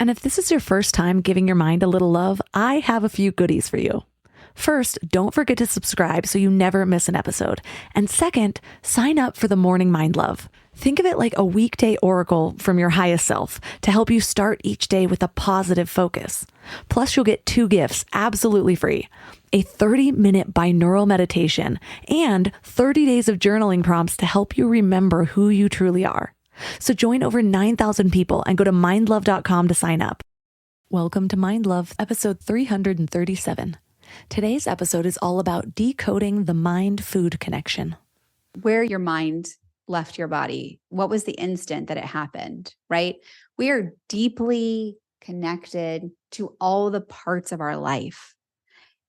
And if this is your first time giving your mind a little love, I have a few goodies for you. First, don't forget to subscribe so you never miss an episode. And second, sign up for the Morning Mind Love. Think of it like a weekday oracle from your highest self to help you start each day with a positive focus. Plus, you'll get 2 gifts absolutely free: a 30-minute binaural meditation and 30 days of journaling prompts to help you remember who you truly are. So join over 9,000 people and go to mindlove.com to sign up. Welcome to Mind Love, episode 337. Today's episode is all about decoding the mind-food connection. Where your mind left your body, what was the instant that it happened, right? We are deeply connected to all the parts of our life.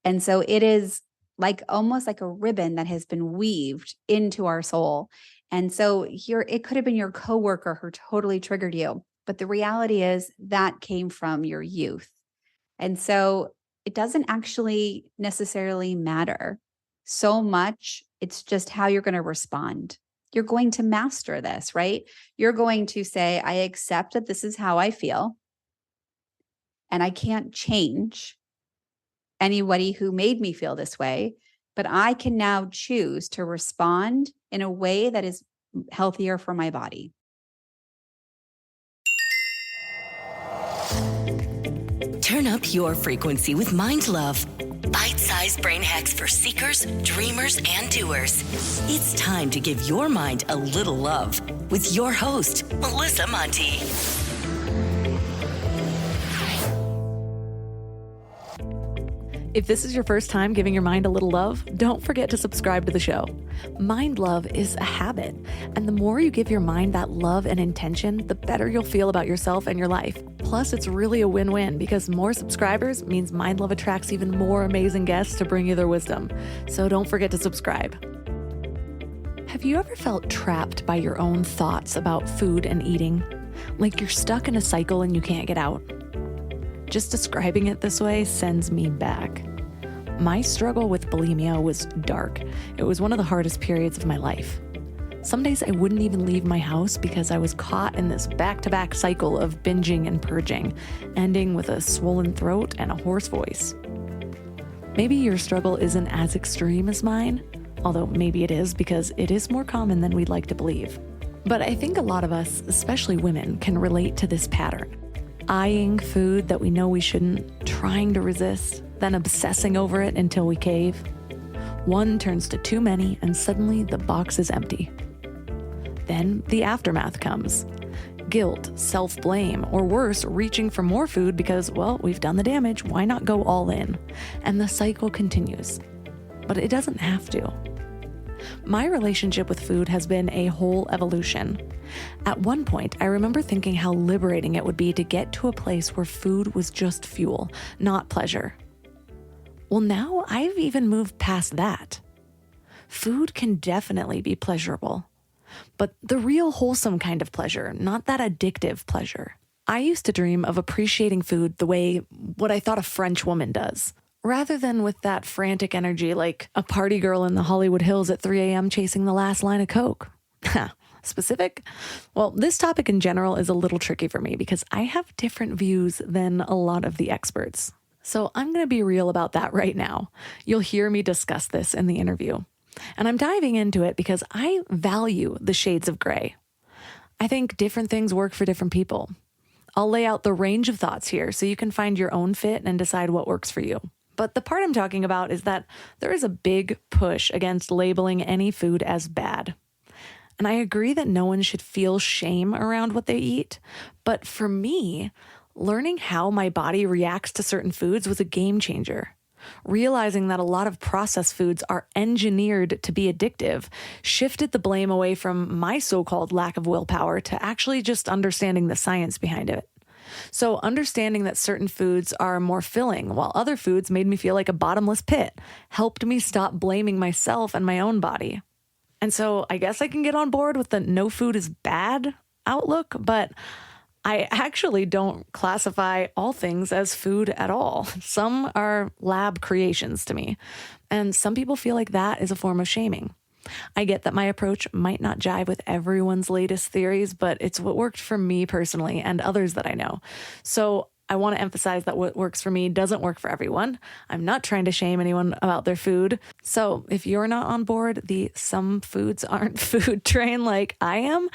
And so it is like almost like a ribbon that has been weaved into our soul. And so here, it could have been your coworker who totally triggered you. But the reality is that came from your youth. And so it doesn't actually necessarily matter so much. It's just how you're going to respond. You're going to master this, right? You're going to say, I accept that this is how I feel. And I can't change anybody who made me feel this way, but I can now choose to respond in a way that is healthier for my body. Turn up your frequency with Mind Love. Bite-sized brain hacks for seekers, dreamers, and doers. It's time to give your mind a little love with your host, Melissa Monti. If this is your first time giving your mind a little love, don't forget to subscribe to the show. Mind love is a habit, and the more you give your mind that love and intention, the better you'll feel about yourself and your life. Plus, it's really a win-win because more subscribers means Mind Love attracts even more amazing guests to bring you their wisdom. So don't forget to subscribe. Have you ever felt trapped by your own thoughts about food and eating? Like you're stuck in a cycle and you can't get out? Just describing it this way sends me back. My struggle with bulimia was dark. It was one of the hardest periods of my life. Some days I wouldn't even leave my house because I was caught in this back-to-back cycle of binging and purging, ending with a swollen throat and a hoarse voice. Maybe your struggle isn't as extreme as mine, although maybe it is because it is more common than we'd like to believe. But I think a lot of us, especially women, can relate to this pattern. Eyeing food that we know we shouldn't, trying to resist, then obsessing over it until we cave. One turns to too many and suddenly the box is empty. Then the aftermath comes. Guilt, self-blame, or worse, reaching for more food because, well, we've done the damage, why not go all in? And the cycle continues. But it doesn't have to. My relationship with food has been a whole evolution. At one point, I remember thinking how liberating it would be to get to a place where food was just fuel, not pleasure. Well, now I've even moved past that. Food can definitely be pleasurable, but the real wholesome kind of pleasure, not that addictive pleasure. I used to dream of appreciating food the way what I thought a French woman does, rather than with that frantic energy like a party girl in the Hollywood Hills at 3 a.m. chasing the last line of Coke. Specific? Well, this topic in general is a little tricky for me because I have different views than a lot of the experts. So I'm going to be real about that right now. You'll hear me discuss this in the interview. And I'm diving into it because I value the shades of gray. I think different things work for different people. I'll lay out the range of thoughts here so you can find your own fit and decide what works for you. But the part I'm talking about is that there is a big push against labeling any food as bad. And I agree that no one should feel shame around what they eat. But for me, learning how my body reacts to certain foods was a game changer. Realizing that a lot of processed foods are engineered to be addictive shifted the blame away from my so-called lack of willpower to actually just understanding the science behind it. So understanding that certain foods are more filling while other foods made me feel like a bottomless pit helped me stop blaming myself and my own body. And so I guess I can get on board with the no food is bad outlook, but I actually don't classify all things as food at all. Some are lab creations to me, and some people feel like that is a form of shaming. I get that my approach might not jive with everyone's latest theories, but it's what worked for me personally and others that I know. So I want to emphasize that what works for me doesn't work for everyone. I'm not trying to shame anyone about their food. So if you're not on board the some foods aren't food train like I am,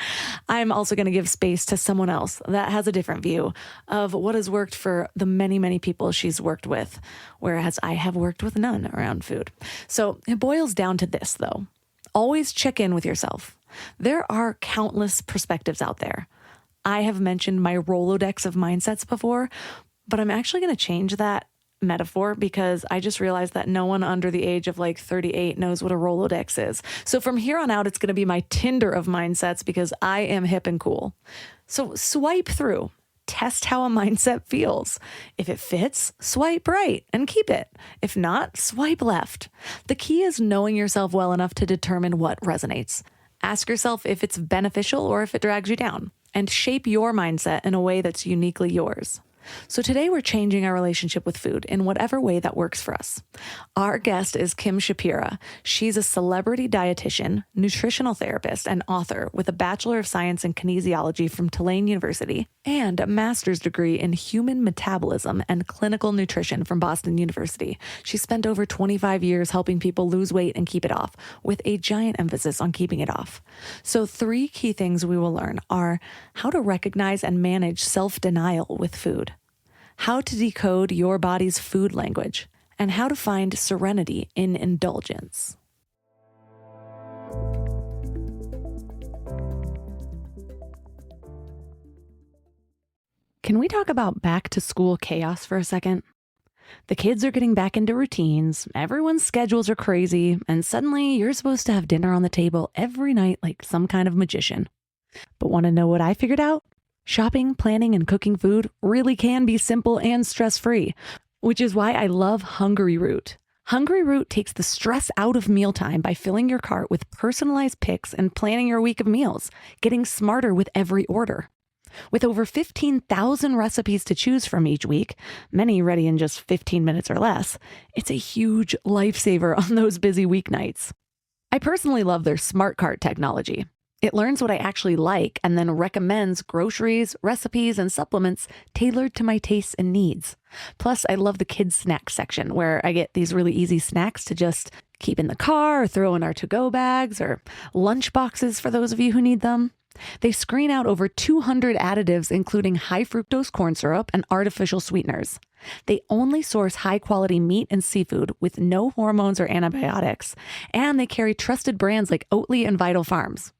I'm also going to give space to someone else that has a different view of what has worked for the many, many people she's worked with, whereas I have worked with none around food. So it boils down to this, though. Always check in with yourself. There are countless perspectives out there. I have mentioned my Rolodex of mindsets before, but I'm actually going to change that metaphor because I just realized that no one under the age of like 38 knows what a Rolodex is. So from here on out, it's going to be my Tinder of mindsets because I am hip and cool. So swipe through, test how a mindset feels. If it fits, swipe right and keep it. If not, swipe left. The key is knowing yourself well enough to determine what resonates. Ask yourself if it's beneficial or if it drags you down, and shape your mindset in a way that's uniquely yours. So today we're changing our relationship with food in whatever way that works for us. Our guest is Kim Shapira. She's a celebrity dietitian, nutritional therapist, and author with a Bachelor of Science in Kinesiology from Tulane University and a master's degree in human metabolism and clinical nutrition from Boston University. She spent over 25 years helping people lose weight and keep it off, with a giant emphasis on keeping it off. So 3 key things we will learn are how to recognize and manage self-denial with food, how to decode your body's food language, and how to find serenity in indulgence. Can we talk about back to school chaos for a second? The kids are getting back into routines, everyone's schedules are crazy, and suddenly you're supposed to have dinner on the table every night like some kind of magician. But want to know what I figured out? Shopping, planning, and cooking food really can be simple and stress-free, which is why I love Hungry Root. Hungry Root takes the stress out of mealtime by filling your cart with personalized picks and planning your week of meals, getting smarter with every order. With over 15,000 recipes to choose from each week, many ready in just 15 minutes or less, it's a huge lifesaver on those busy weeknights. I personally love their Smart Cart technology. It learns what I actually like and then recommends groceries, recipes, and supplements tailored to my tastes and needs. Plus, I love the kids' snack section where I get these really easy snacks to just keep in the car or throw in our to-go bags or lunch boxes for those of you who need them. They screen out over 200 additives, including high fructose corn syrup and artificial sweeteners. They only source high-quality meat and seafood with no hormones or antibiotics, and they carry trusted brands like Oatly and Vital Farms.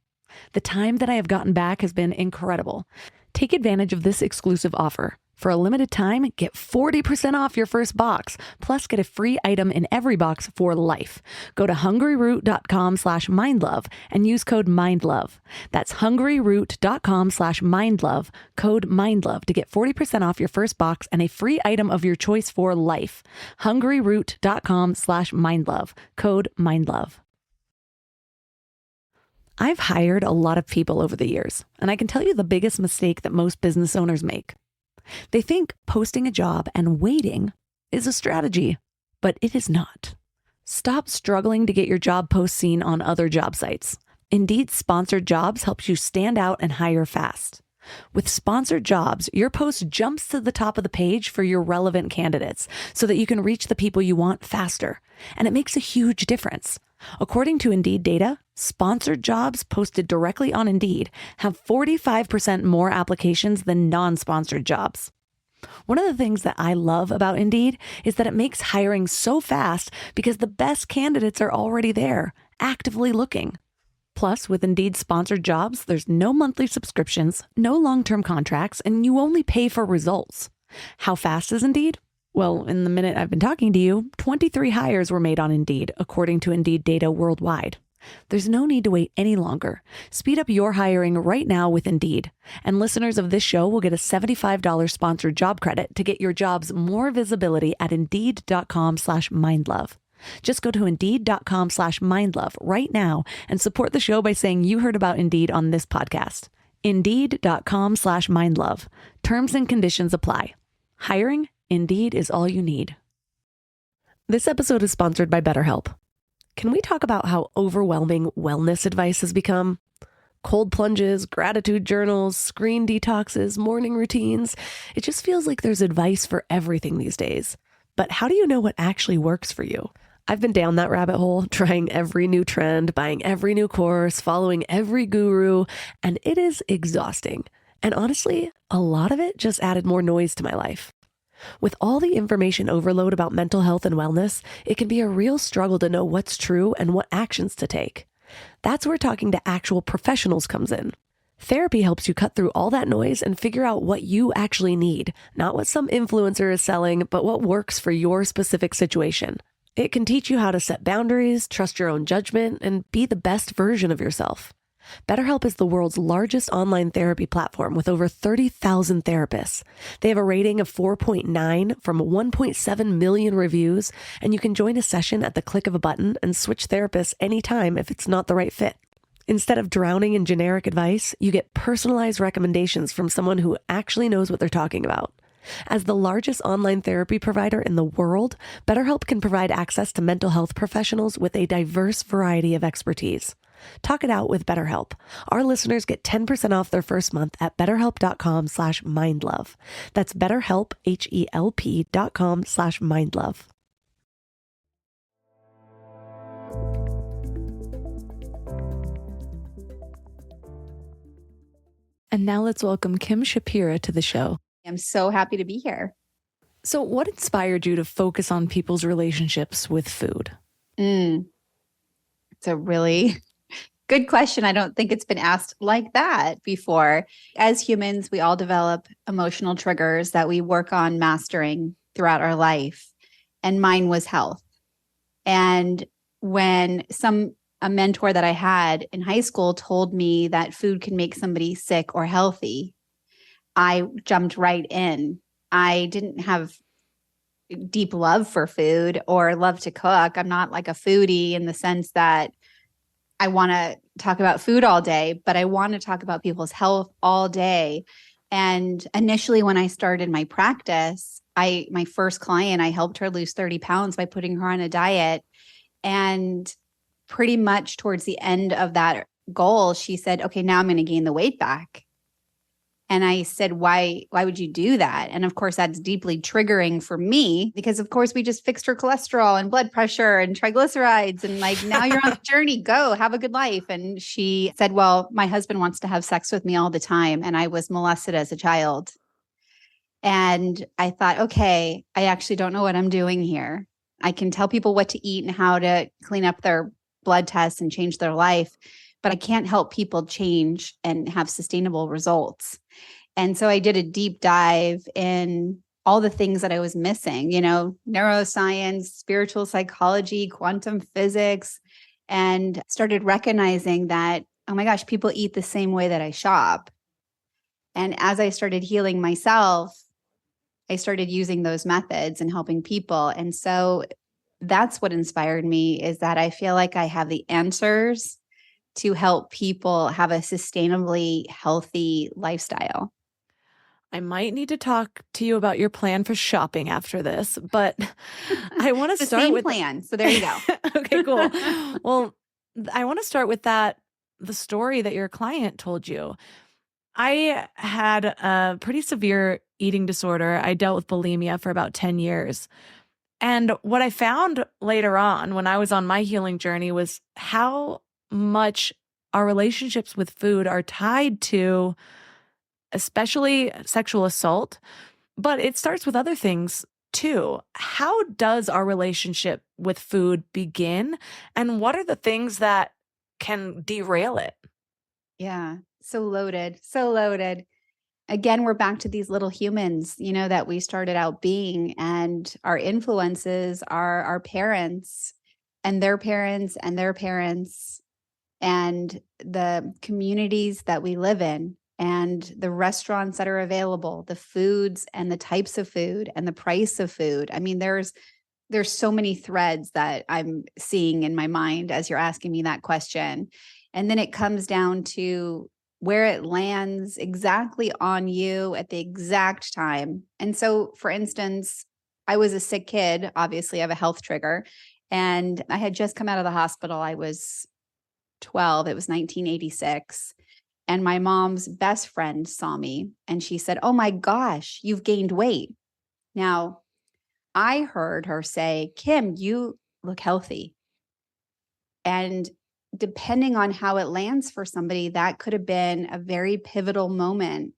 The time that I have gotten back has been incredible. Take advantage of this exclusive offer. For a limited time, get 40% off your first box, plus get a free item in every box for life. Go to hungryroot.com/mindlove and use code MINDLOVE. That's hungryroot.com/mindlove, code MINDLOVE to get 40% off your first box and a free item of your choice for life. hungryroot.com/mindlove, code MINDLOVE. I've hired a lot of people over the years, and I can tell you the biggest mistake that most business owners make. They think posting a job and waiting is a strategy, but it is not. Stop struggling to get your job post seen on other job sites. Indeed, sponsored jobs helps you stand out and hire fast. With sponsored jobs, your post jumps to the top of the page for your relevant candidates so that you can reach the people you want faster. And it makes a huge difference. According to Indeed data, sponsored jobs posted directly on Indeed have 45% more applications than non-sponsored jobs. One of the things that I love about Indeed is that it makes hiring so fast because the best candidates are already there, actively looking. Plus, with Indeed sponsored jobs, there's no monthly subscriptions, no long-term contracts, and you only pay for results. How fast is Indeed? Well, in the minute I've been talking to you, 23 hires were made on Indeed, according to Indeed data worldwide. There's no need to wait any longer. Speed up your hiring right now with Indeed. And listeners of this show will get a $75 sponsored job credit to get your jobs more visibility at Indeed.com/mindlove. Just go to Indeed.com/mindlove right now and support the show by saying you heard about Indeed on this podcast. Indeed.com/mindlove. Terms and conditions apply. Hiring? Indeed is all you need. This episode is sponsored by BetterHelp. Can we talk about how overwhelming wellness advice has become? Cold plunges, gratitude journals, screen detoxes, morning routines. It just feels like there's advice for everything these days. But how do you know what actually works for you? I've been down that rabbit hole, trying every new trend, buying every new course, following every guru, and it is exhausting. And honestly, a lot of it just added more noise to my life. With all the information overload about mental health and wellness, it can be a real struggle to know what's true and what actions to take. That's where talking to actual professionals comes in. Therapy helps you cut through all that noise and figure out what you actually need, not what some influencer is selling, but what works for your specific situation. It can teach you how to set boundaries, trust your own judgment, and be the best version of yourself. BetterHelp is the world's largest online therapy platform with over 30,000 therapists. They have a rating of 4.9 from 1.7 million reviews, and you can join a session at the click of a button and switch therapists anytime if it's not the right fit. Instead of drowning in generic advice, you get personalized recommendations from someone who actually knows what they're talking about. As the largest online therapy provider in the world, BetterHelp can provide access to mental health professionals with a diverse variety of expertise. Talk it out with BetterHelp. Our listeners get 10% off their first month at betterhelp.com/mindlove. That's BetterHelp, HELP.com/mindlove. And now let's welcome Kim Shapira to the show. I'm so happy to be here. So what inspired you to focus on people's relationships with food? It's a really good question. I don't think it's been asked like that before. As humans, we all develop emotional triggers that we work on mastering throughout our life. And mine was health. And when a mentor that I had in high school told me that food can make somebody sick or healthy, I jumped right in. I didn't have deep love for food or love to cook. I'm not like a foodie in the sense that I want to talk about food all day, but I want to talk about people's health all day. And initially, when I started my practice, my first client, I helped her lose 30 pounds by putting her on a diet. And pretty much towards the end of that goal, she said, okay, now I'm going to gain the weight back. And I said, why would you do that? And of course, that's deeply triggering for me because, of course, we just fixed her cholesterol and blood pressure and triglycerides. And like, now you're on the journey, go have a good life. And she said, well, my husband wants to have sex with me all the time. And I was molested as a child. And I thought, okay, I actually don't know what I'm doing here. I can tell people what to eat and how to clean up their blood tests and change their life, but I can't help people change and have sustainable results. And so I did a deep dive in all the things that I was missing, neuroscience, spiritual psychology, quantum physics, and started recognizing that, oh my gosh, people eat the same way that I shop. And as I started healing myself, I started using those methods and helping people. And so that's what inspired me, is that I feel like I have the answers to help people have a sustainably healthy lifestyle. I might need to talk to you about your plan for shopping after this, but I want to start with plan. So there you go. Okay, cool. Well, I want to start with the story that your client told you. I had a pretty severe eating disorder. I dealt with bulimia for about 10 years. And what I found later on when I was on my healing journey was how much our relationships with food are tied to, especially sexual assault, but it starts with other things too. How does our relationship with food begin? And what are the things that can derail it? Yeah, so loaded, so loaded. Again, we're back to these little humans, that we started out being, and our influences are our parents and their parents and their parents and the communities that we live in and the restaurants that are available, the foods and the types of food and the price of food. I mean, there's so many threads that I'm seeing in my mind as you're asking me that question. And then it comes down to where it lands exactly on you at the exact time. And so, for instance, I was a sick kid, obviously I have a health trigger, And I had just come out of the hospital. I was 12. It was 1986. And my mom's best friend saw me and she said, "Oh my gosh, you've gained weight." Now, I heard her say, "Kim, you look healthy." And depending on how it lands for somebody, that could have been a very pivotal moment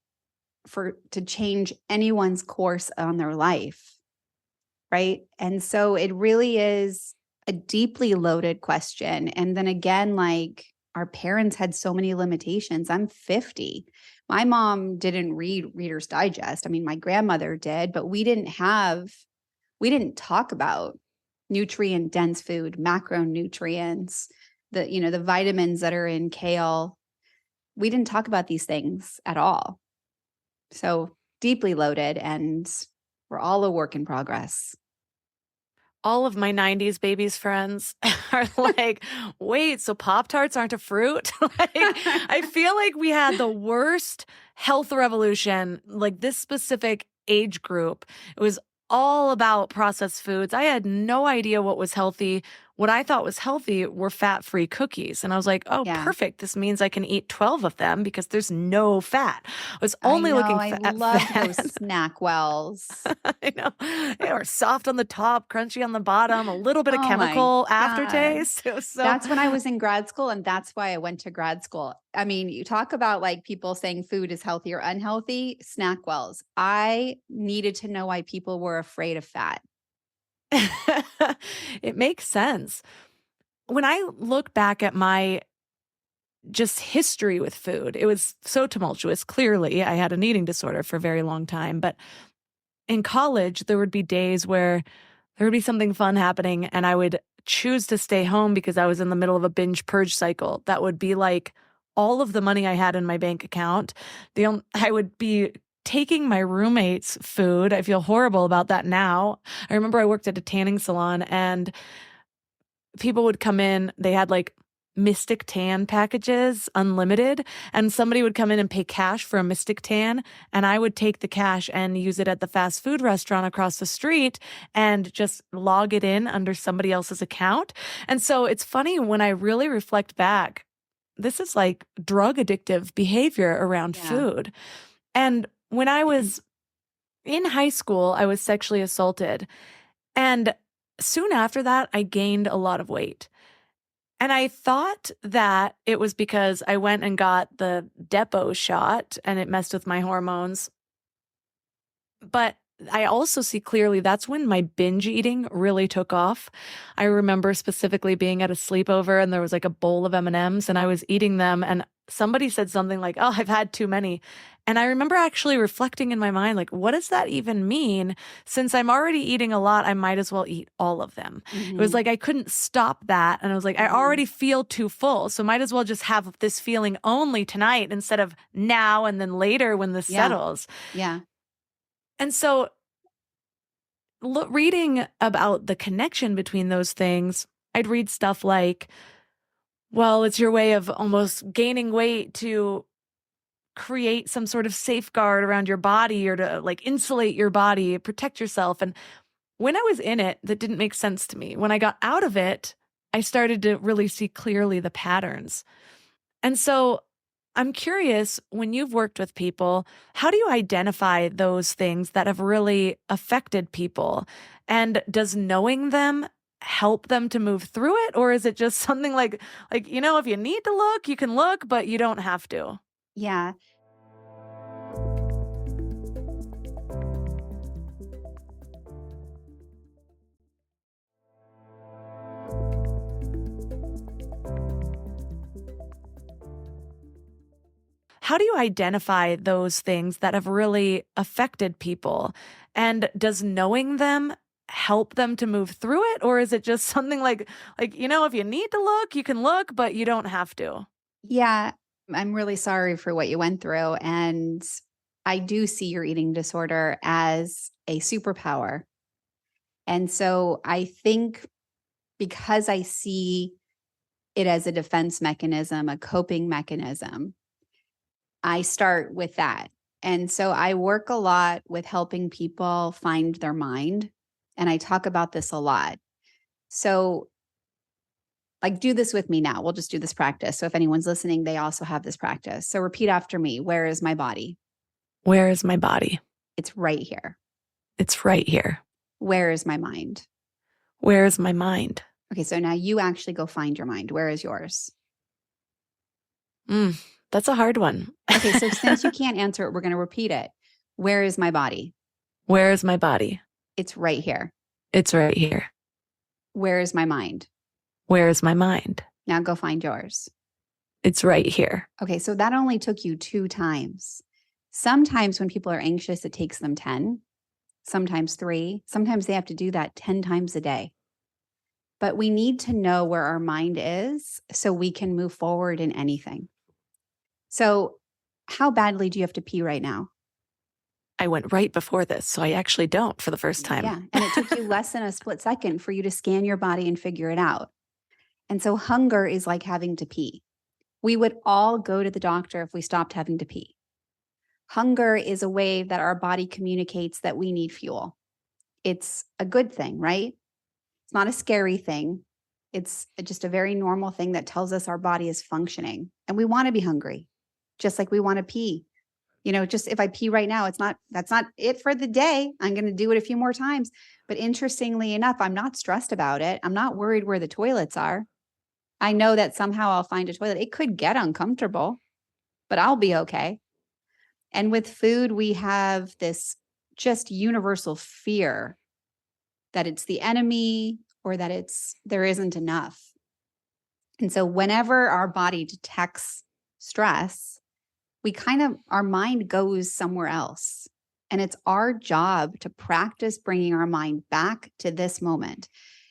to change anyone's course on their life. Right. And so it really is a deeply loaded question. And then again, like our parents had so many limitations. I'm 50. My mom didn't read Reader's Digest. I mean, my grandmother did, but we didn't talk about nutrient dense food, macronutrients, the vitamins that are in kale. We didn't talk about these things at all. So deeply loaded, and we're all a work in progress. All of my 90s babies friends are like, wait, so Pop-Tarts aren't a fruit? Like, I feel like we had the worst health revolution, like this specific age group. It was all about processed foods. I had no idea what was healthy. What I thought was healthy were fat-free cookies. And I was like, oh, Yeah. Perfect. This means I can eat 12 of them because there's no fat. I was only looking I at love fat. those snack wells. I know. They were soft on the top, crunchy on the bottom, a little bit of Oh my chemical God. aftertaste. It was so That's when I was in grad school, and that's why I went to grad school. I mean, you talk about like people saying food is healthy or unhealthy, snack wells. I needed to know why people were afraid of fat. It makes sense. When I look back at my just history with food, it was so tumultuous. Clearly, I had an eating disorder for a very long time, but in college, there would be days where there would be something fun happening and I would choose to stay home because I was in the middle of a binge purge cycle. That would be like all of the money I had in my bank account. I would be taking my roommate's food. I feel horrible about that now. I remember I worked at a tanning salon and people would come in. They had like Mystic Tan packages, unlimited, and somebody would come in and pay cash for a Mystic Tan, and I would take the cash and use it at the fast food restaurant across the street and just log it in under somebody else's account. And so it's funny when I really reflect back, this is like drug addictive behavior around food. And when I was in high school, I was sexually assaulted, and soon after that, I gained a lot of weight. And I thought that it was because I went and got the Depo shot and it messed with my hormones. But I also see clearly that's when my binge eating really took off. I remember specifically being at a sleepover and there was like a bowl of M&Ms and I was eating them and somebody said something like, "Oh, I've had too many." And I remember actually reflecting in my mind, like, what does that even mean? Since I'm already eating a lot, I might as well eat all of them. It was like I couldn't stop that. And I was like, I already feel too full. So might as well just have this feeling only tonight instead of now and then later when this settles. Yeah. And so reading about the connection between those things, I'd read stuff like, well, it's your way of almost gaining weight to create some sort of safeguard around your body or to like insulate your body, protect yourself. And when I was in it, that didn't make sense to me. When I got out of it, I started to really see clearly the patterns. And so I'm curious, when you've worked with people, how do you identify those things that have really affected people? And does knowing them help them to move through it? Or is it just something like, if you need to look, you can look, but you don't have to? Yeah. How do you identify those things that have really affected people? And does knowing them help them to move through it? Or is it just something like, if you need to look, you can look, but you don't have to? Yeah. I'm really sorry for what you went through. And I do see your eating disorder as a superpower. And so I think because I see it as a defense mechanism, a coping mechanism, I start with that. And so I work a lot with helping people find their mind. And I talk about this a lot. So like, do this with me now. We'll just do this practice. So if anyone's listening, they also have this practice. So repeat after me. Where is my body? Where is my body? It's right here. It's right here. Where is my mind? Where is my mind? Okay, so now you actually go find your mind. Where is yours? That's a hard one. Okay, so since you can't answer it, we're going to repeat it. Where is my body? Where is my body? It's right here. It's right here. Where is my mind? Where is my mind? Now go find yours. It's right here. Okay, so that only took you 2 times. Sometimes when people are anxious, it takes them 10, sometimes 3. Sometimes they have to do that 10 times a day. But we need to know where our mind is so we can move forward in anything. So how badly do you have to pee right now? I went right before this, so I actually don't for the first time. Yeah, and it took you less than a split second for you to scan your body and figure it out. And so hunger is like having to pee. We would all go to the doctor if we stopped having to pee. Hunger is a way that our body communicates that we need fuel. It's a good thing, right? It's not a scary thing. It's just a very normal thing that tells us our body is functioning. And we want to be hungry, just like we want to pee. You know, just if I pee right now, that's not it for the day. I'm going to do it a few more times. But interestingly enough, I'm not stressed about it. I'm not worried where the toilets are. I know that somehow I'll find a toilet. It could get uncomfortable, but I'll be okay. And with food, we have this just universal fear that it's the enemy or that there isn't enough. And so whenever our body detects stress, our mind goes somewhere else. And it's our job to practice bringing our mind back to this moment.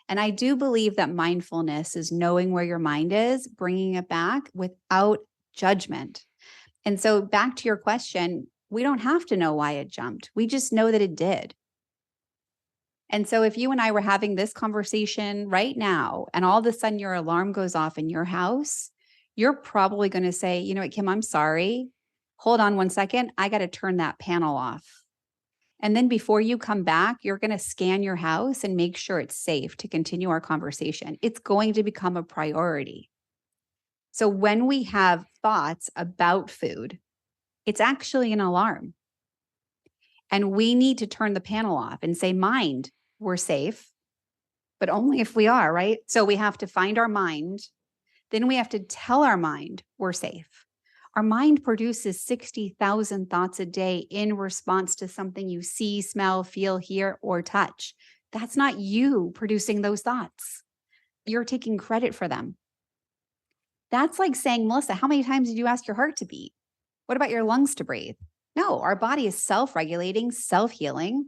And I do believe that mindfulness is knowing where your mind is, bringing it back without judgment. And so back to your question, we don't have to know why it jumped. We just know that it did. And so if you and I were having this conversation right now, and all of a sudden your alarm goes off in your house, you're probably going to say, you know what, Kim, I'm sorry. Hold on 1 second. I got to turn that panel off. And then before you come back, you're going to scan your house and make sure it's safe to continue our conversation. It's going to become a priority. So when we have thoughts about food, it's actually an alarm. And we need to turn the panel off and say, mind, we're safe, but only if we are, right? So we have to find our mind. Then we have to tell our mind we're safe. Our mind produces 60,000 thoughts a day in response to something you see, smell, feel, hear, or touch. That's not you producing those thoughts. You're taking credit for them. That's like saying, Melissa, how many times did you ask your heart to beat? What about your lungs to breathe? No, our body is self-regulating, self-healing.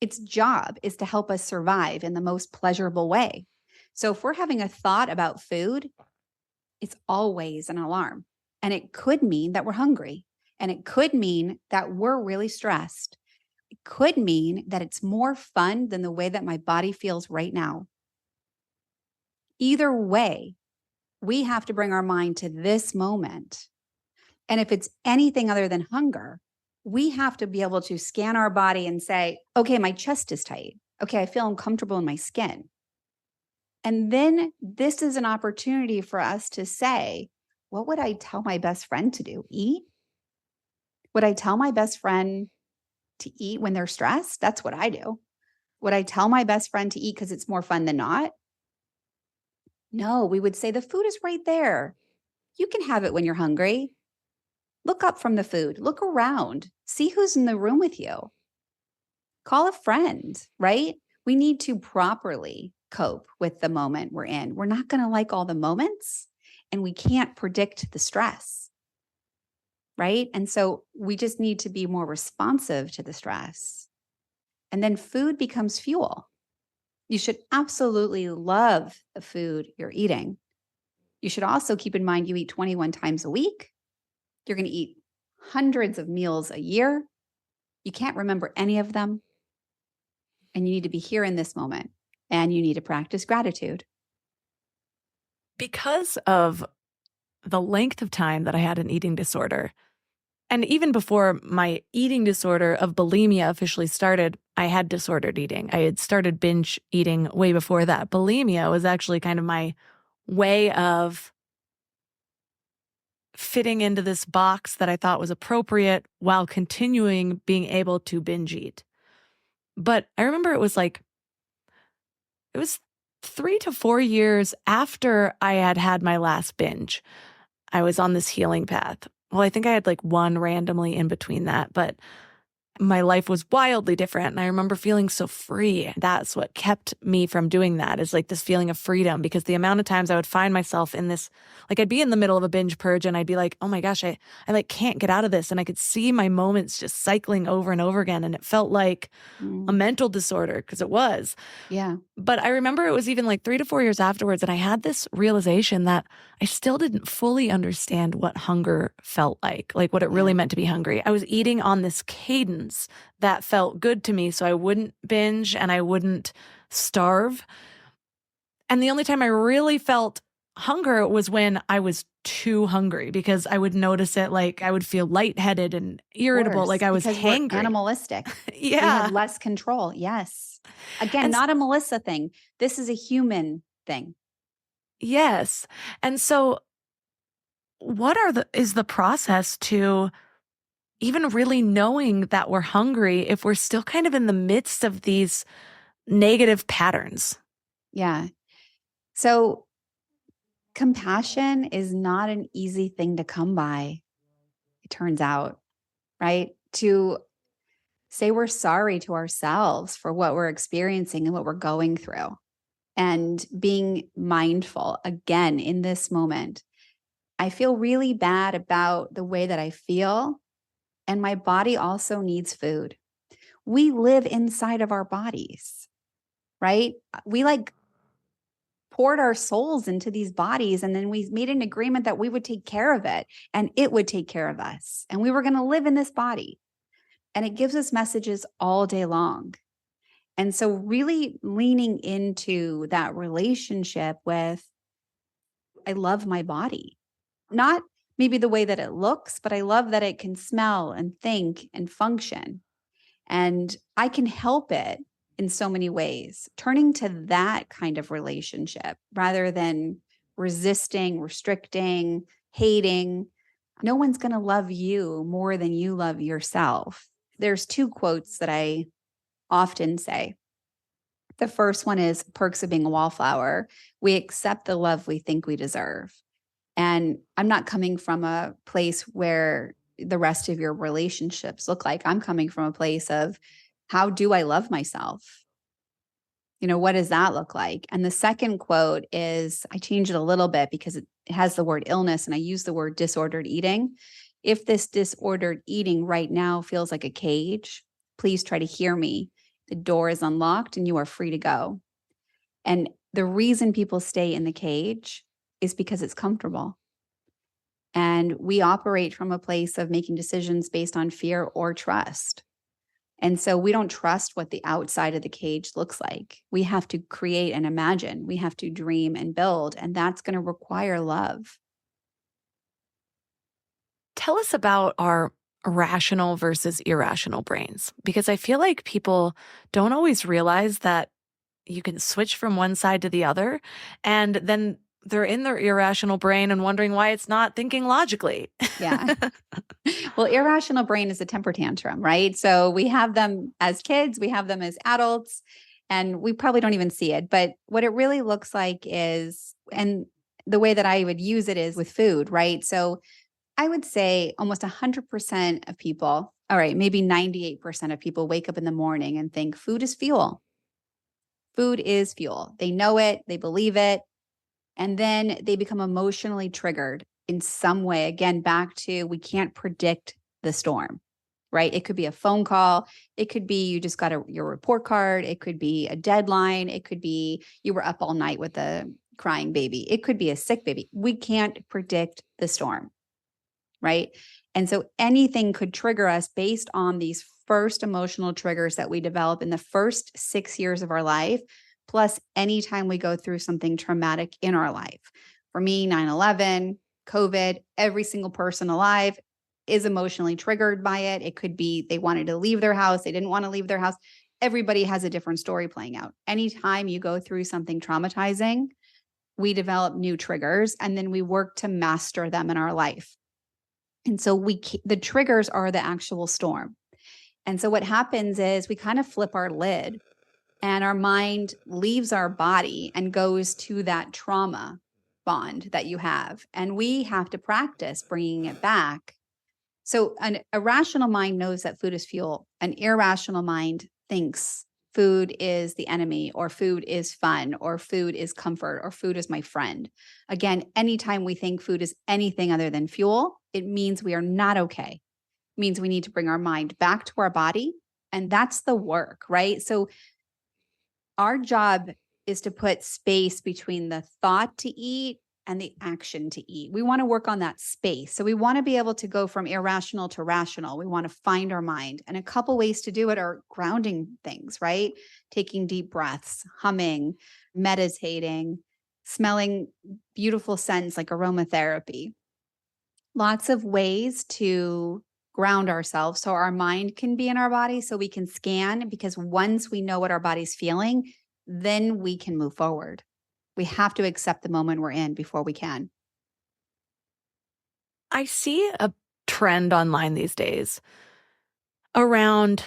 Its job is to help us survive in the most pleasurable way. So if we're having a thought about food, it's always an alarm. And it could mean that we're hungry. And it could mean that we're really stressed. It could mean that it's more fun than the way that my body feels right now. Either way, we have to bring our mind to this moment. And if it's anything other than hunger, we have to be able to scan our body and say, okay, my chest is tight. Okay, I feel uncomfortable in my skin. And then this is an opportunity for us to say, what would I tell my best friend to do? Eat? Would I tell my best friend to eat when they're stressed? That's what I do. Would I tell my best friend to eat because it's more fun than not? No, we would say the food is right there. You can have it when you're hungry. Look up from the food. Look around. See who's in the room with you. Call a friend, right? We need to properly cope with the moment we're in. We're not going to like all the moments, and we can't predict the stress, right? And so we just need to be more responsive to the stress. And then food becomes fuel. You should absolutely love the food you're eating. You should also keep in mind you eat 21 times a week. You're going to eat hundreds of meals a year. You can't remember any of them. And you need to be here in this moment. And you need to practice gratitude. Because of the length of time that I had an eating disorder, and even before my eating disorder of bulimia officially started, I had disordered eating. I had started binge eating way before that. Bulimia was actually kind of my way of fitting into this box that I thought was appropriate while continuing being able to binge eat. But I remember it was 3 to 4 years after I had had my last binge. I was on this healing path. Well, I think I had one randomly in between that, but my life was wildly different. And I remember feeling so free. That's what kept me from doing that, is this feeling of freedom, because the amount of times I would find myself in this, I'd be in the middle of a binge purge and I'd be like, oh my gosh, I can't get out of this. And I could see my moments just cycling over and over again. And it felt like a mental disorder, because it was. Yeah. But I remember it was even 3 to 4 years afterwards, and I had this realization that I still didn't fully understand what hunger felt like what it really meant to be hungry. I was eating on this cadence that felt good to me, so I wouldn't binge and I wouldn't starve. And the only time I really felt hunger was when I was too hungry, because I would notice it. I would feel lightheaded and irritable, Course, I was because we're hangry. animalistic. We Yeah. have less control. Yes. Again, And not a Melissa thing. This is a human thing. Yes. And so what is the process to even really knowing that we're hungry if we're still kind of in the midst of these negative patterns? Yeah. So compassion is not an easy thing to come by, it turns out, right? To say we're sorry to ourselves for what we're experiencing and what we're going through, and being mindful again in this moment. I feel really bad about the way that I feel, and my body also needs food. We live inside of our bodies, right? We poured our souls into these bodies, and then we made an agreement that we would take care of it and it would take care of us, and we were going to live in this body. And it gives us messages all day long. And so really leaning into that relationship with, I love my body, not maybe the way that it looks, but I love that it can smell and think and function. And I can help it in so many ways, turning to that kind of relationship rather than resisting, restricting, hating. No one's going to love you more than you love yourself. There's 2 quotes that I often say. The first one is, perks of being a wallflower: we accept the love we think we deserve. And I'm not coming from a place where the rest of your relationships look like. I'm coming from a place of, how do I love myself? What does that look like? And the second quote is, I changed it a little bit because it has the word illness and I use the word disordered eating. If this disordered eating right now feels like a cage, please try to hear me. The door is unlocked and you are free to go. And the reason people stay in the cage is because it's comfortable. And we operate from a place of making decisions based on fear or trust. And so we don't trust what the outside of the cage looks like. We have to create and imagine. We have to dream and build. And that's going to require love. Tell us about our rational versus irrational brains, because I feel like people don't always realize that you can switch from one side to the other, and then they're in their irrational brain and wondering why it's not thinking logically. Yeah. Well, irrational brain is a temper tantrum, right? So we have them as kids, we have them as adults, and we probably don't even see it. But what it really looks like is, and the way that I would use it is with food, right? So I would say almost 100% of people, all right, maybe 98% of people wake up in the morning and think food is fuel. Food is fuel. They know it, they believe it, and then they become emotionally triggered in some way. Again, back to, we can't predict the storm, right? It could be a phone call. It could be you just got your report card. It could be a deadline. It could be you were up all night with a crying baby. It could be a sick baby. We can't predict the storm, right? And so anything could trigger us based on these first emotional triggers that we develop in the first 6 years of our life, plus anytime we go through something traumatic in our life. For me, 9/11, COVID, every single person alive is emotionally triggered by it. It could be they wanted to leave their house, they didn't want to leave their house. everybody has a different story playing out. Anytime you go through something traumatizing, we develop new triggers and then we work to master them in our life. And so the triggers are the actual storm. And so what happens is we kind of flip our lid and our mind leaves our body and goes to that trauma bond that you have. And we have to practice bringing it back. So a rational mind knows that food is fuel. An irrational mind thinks food is the enemy, or food is fun, or food is comfort, or food is my friend. Again, anytime we think food is anything other than fuel, it means we are not okay. It means we need to bring our mind back to our body. And that's the work, right? So our job is to put space between the thought to eat and the action to eat. We want to work on that space. So we want to be able to go from irrational to rational. We want to find our mind. And a couple ways to do it are grounding things, right? Taking deep breaths, humming, meditating, smelling beautiful scents like aromatherapy. Lots of ways to ground ourselves so our mind can be in our body, so we can scan, because once we know what our body's feeling, then we can move forward. We have to accept the moment we're in before we can. I see a trend online these days around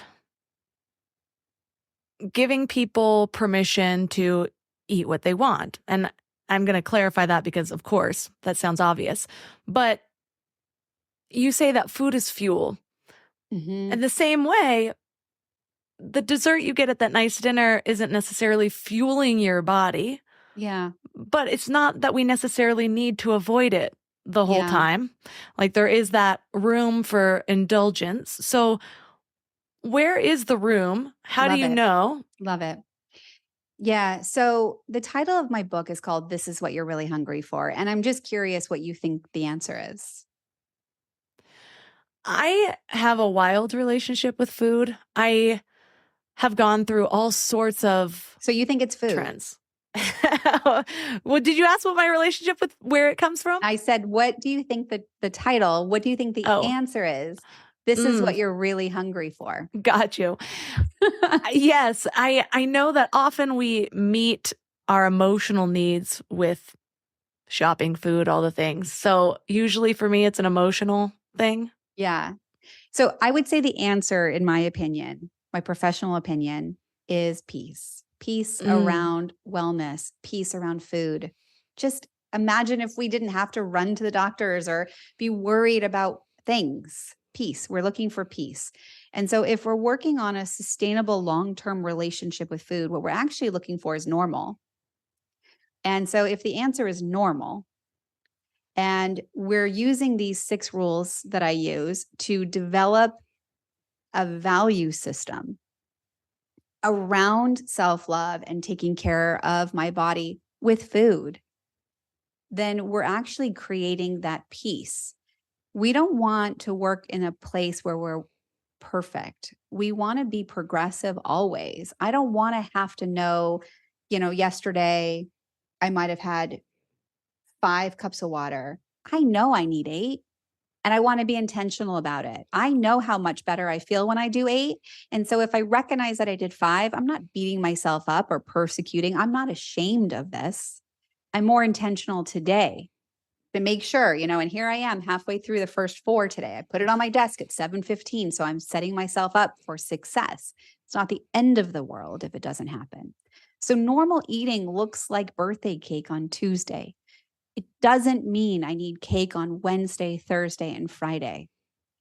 giving people permission to eat what they want. And I'm going to clarify that because, of course, that sounds obvious. But you say that food is fuel. Mm-hmm. And the same way, the dessert you get at that nice dinner isn't necessarily fueling your body. Yeah. But it's not that we necessarily need to avoid it the whole time. Like there is that room for indulgence. So where is the room? How do you know? Love it. Yeah. So the title of my book is called This Is What You're Really Hungry For. And I'm just curious what you think the answer is. I have a wild relationship with food. I have gone through all sorts of So you think it's food? Trends. Well, did you ask what my relationship with where it comes from? I said, what do you think the title, what do you think the answer is? This is what you're really hungry for. Got you. Yes, I know that often we meet our emotional needs with shopping, food, all the things. So usually for me, it's an emotional thing. Yeah. So I would say the answer, in my opinion, my professional opinion, is peace. Peace around wellness, peace around food. Just imagine if we didn't have to run to the doctors or be worried about things. Peace. We're looking for peace. And so if we're working on a sustainable long-term relationship with food, what we're actually looking for is normal. And so if the answer is normal, and we're using these 6 rules that I use to develop a value system around self-love and taking care of my body with food, then we're actually creating that peace. We don't want to work in a place where we're perfect. We want to be progressive always. I don't want to have to know, yesterday I might have had 5 cups of water. I know I need 8. And I want to be intentional about it. I know how much better I feel when I do 8. And so if I recognize that I did 5, I'm not beating myself up or persecuting. I'm not ashamed of this. I'm more intentional today to make sure, and here I am halfway through the first 4 today. I put it on my desk at 7:15. So I'm setting myself up for success. It's not the end of the world if it doesn't happen. So normal eating looks like birthday cake on Tuesday. It doesn't mean I need cake on Wednesday, Thursday, and Friday.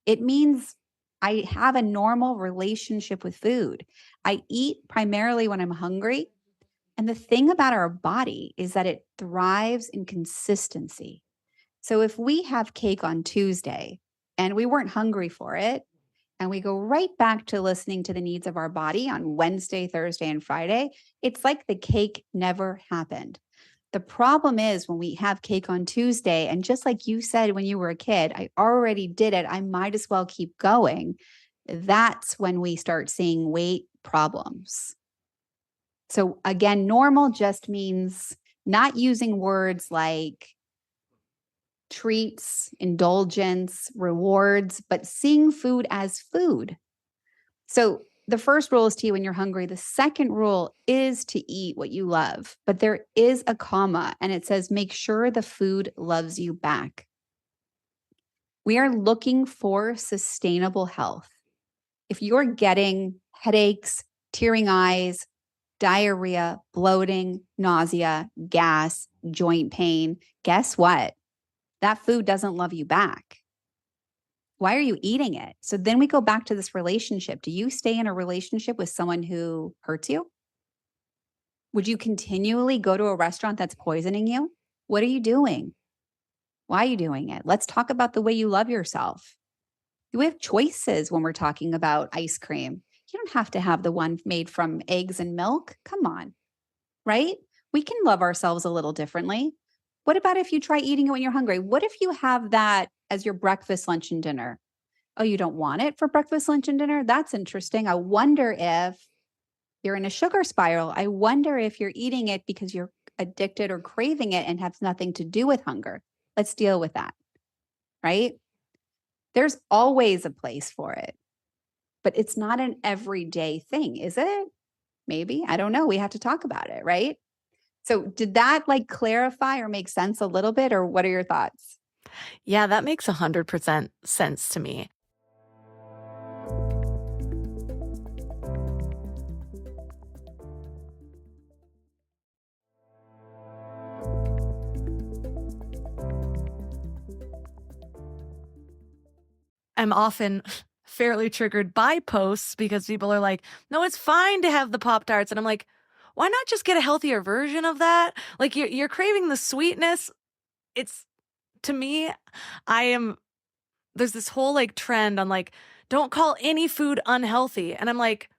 It means I have a normal relationship with food. I eat primarily when I'm hungry. And the thing about our body is that it thrives in consistency. So if we have cake on Tuesday and we weren't hungry for it, and we go right back to listening to the needs of our body on Wednesday, Thursday, and Friday, it's like the cake never happened. The problem is when we have cake on Tuesday, and just like you said when you were a kid, I already did it, I might as well keep going. That's when we start seeing weight problems. So again, normal just means not using words like treats, indulgence, rewards, but seeing food as food. So the first rule is to eat when you're hungry. The second rule is to eat what you love, but there is a comma and it says, make sure the food loves you back. We are looking for sustainable health. If you're getting headaches, tearing eyes, diarrhea, bloating, nausea, gas, joint pain, guess what? That food doesn't love you back. Why are you eating it? So then we go back to this relationship. Do you stay in a relationship with someone who hurts you? Would you continually go to a restaurant that's poisoning you? What are you doing? Why are you doing it? Let's talk about the way you love yourself. We have choices when we're talking about ice cream. You don't have to have the one made from eggs and milk. Come on, right? We can love ourselves a little differently. What about if you try eating it when you're hungry? What if you have that as your breakfast, lunch, and dinner? Oh, you don't want it for breakfast, lunch, and dinner? That's interesting. I wonder if you're in a sugar spiral. I wonder if you're eating it because you're addicted or craving it and has nothing to do with hunger. Let's deal with that, right? There's always a place for it, but it's not an everyday thing, is it? Maybe. I don't know. We have to talk about it, right? So did that like clarify or make sense a little bit, or what are your thoughts? Yeah, that makes 100% sense to me. I'm often fairly triggered by posts because people are like, no, it's fine to have the Pop-Tarts. And I'm like, why not just get a healthier version of that? Like you're craving the sweetness. It's, to me, there's this whole like trend on like, don't call any food unhealthy. And I'm like,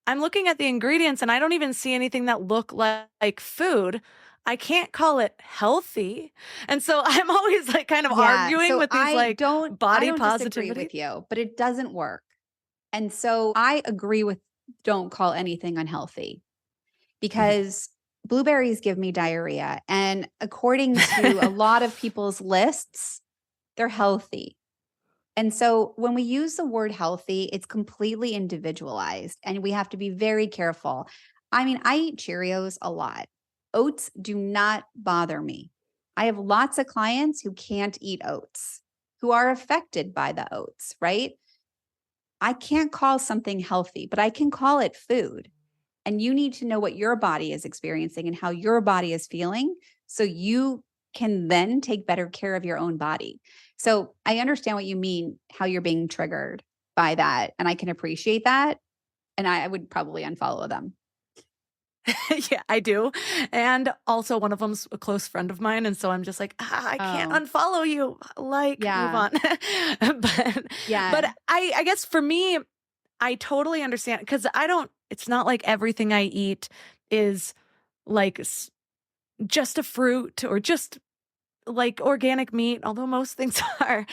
I'm looking at the ingredients and I don't even see anything that look like food. I can't call it healthy. And so I'm always like kind of arguing so with these I don't body disagree positivity with you, but it doesn't work. And so I agree with don't call anything unhealthy because blueberries give me diarrhea. And according to a lot of people's lists, they're healthy. And so when we use the word healthy, it's completely individualized and we have to be very careful. I mean, I eat Cheerios a lot. Oats do not bother me. I have lots of clients who can't eat oats, who are affected by the oats, right? I can't call something healthy, but I can call it food. And you need to know what your body is experiencing and how your body is feeling so you can then take better care of your own body. So I understand what you mean, how you're being triggered by that. And I can appreciate that. And I would probably unfollow them. Yeah, I do. And also one of them's a close friend of mine. And so I'm just like, I can't unfollow you. Like, move on. But I guess for me, I totally understand because it's not like everything I eat is like just a fruit or just like organic meat, although most things are.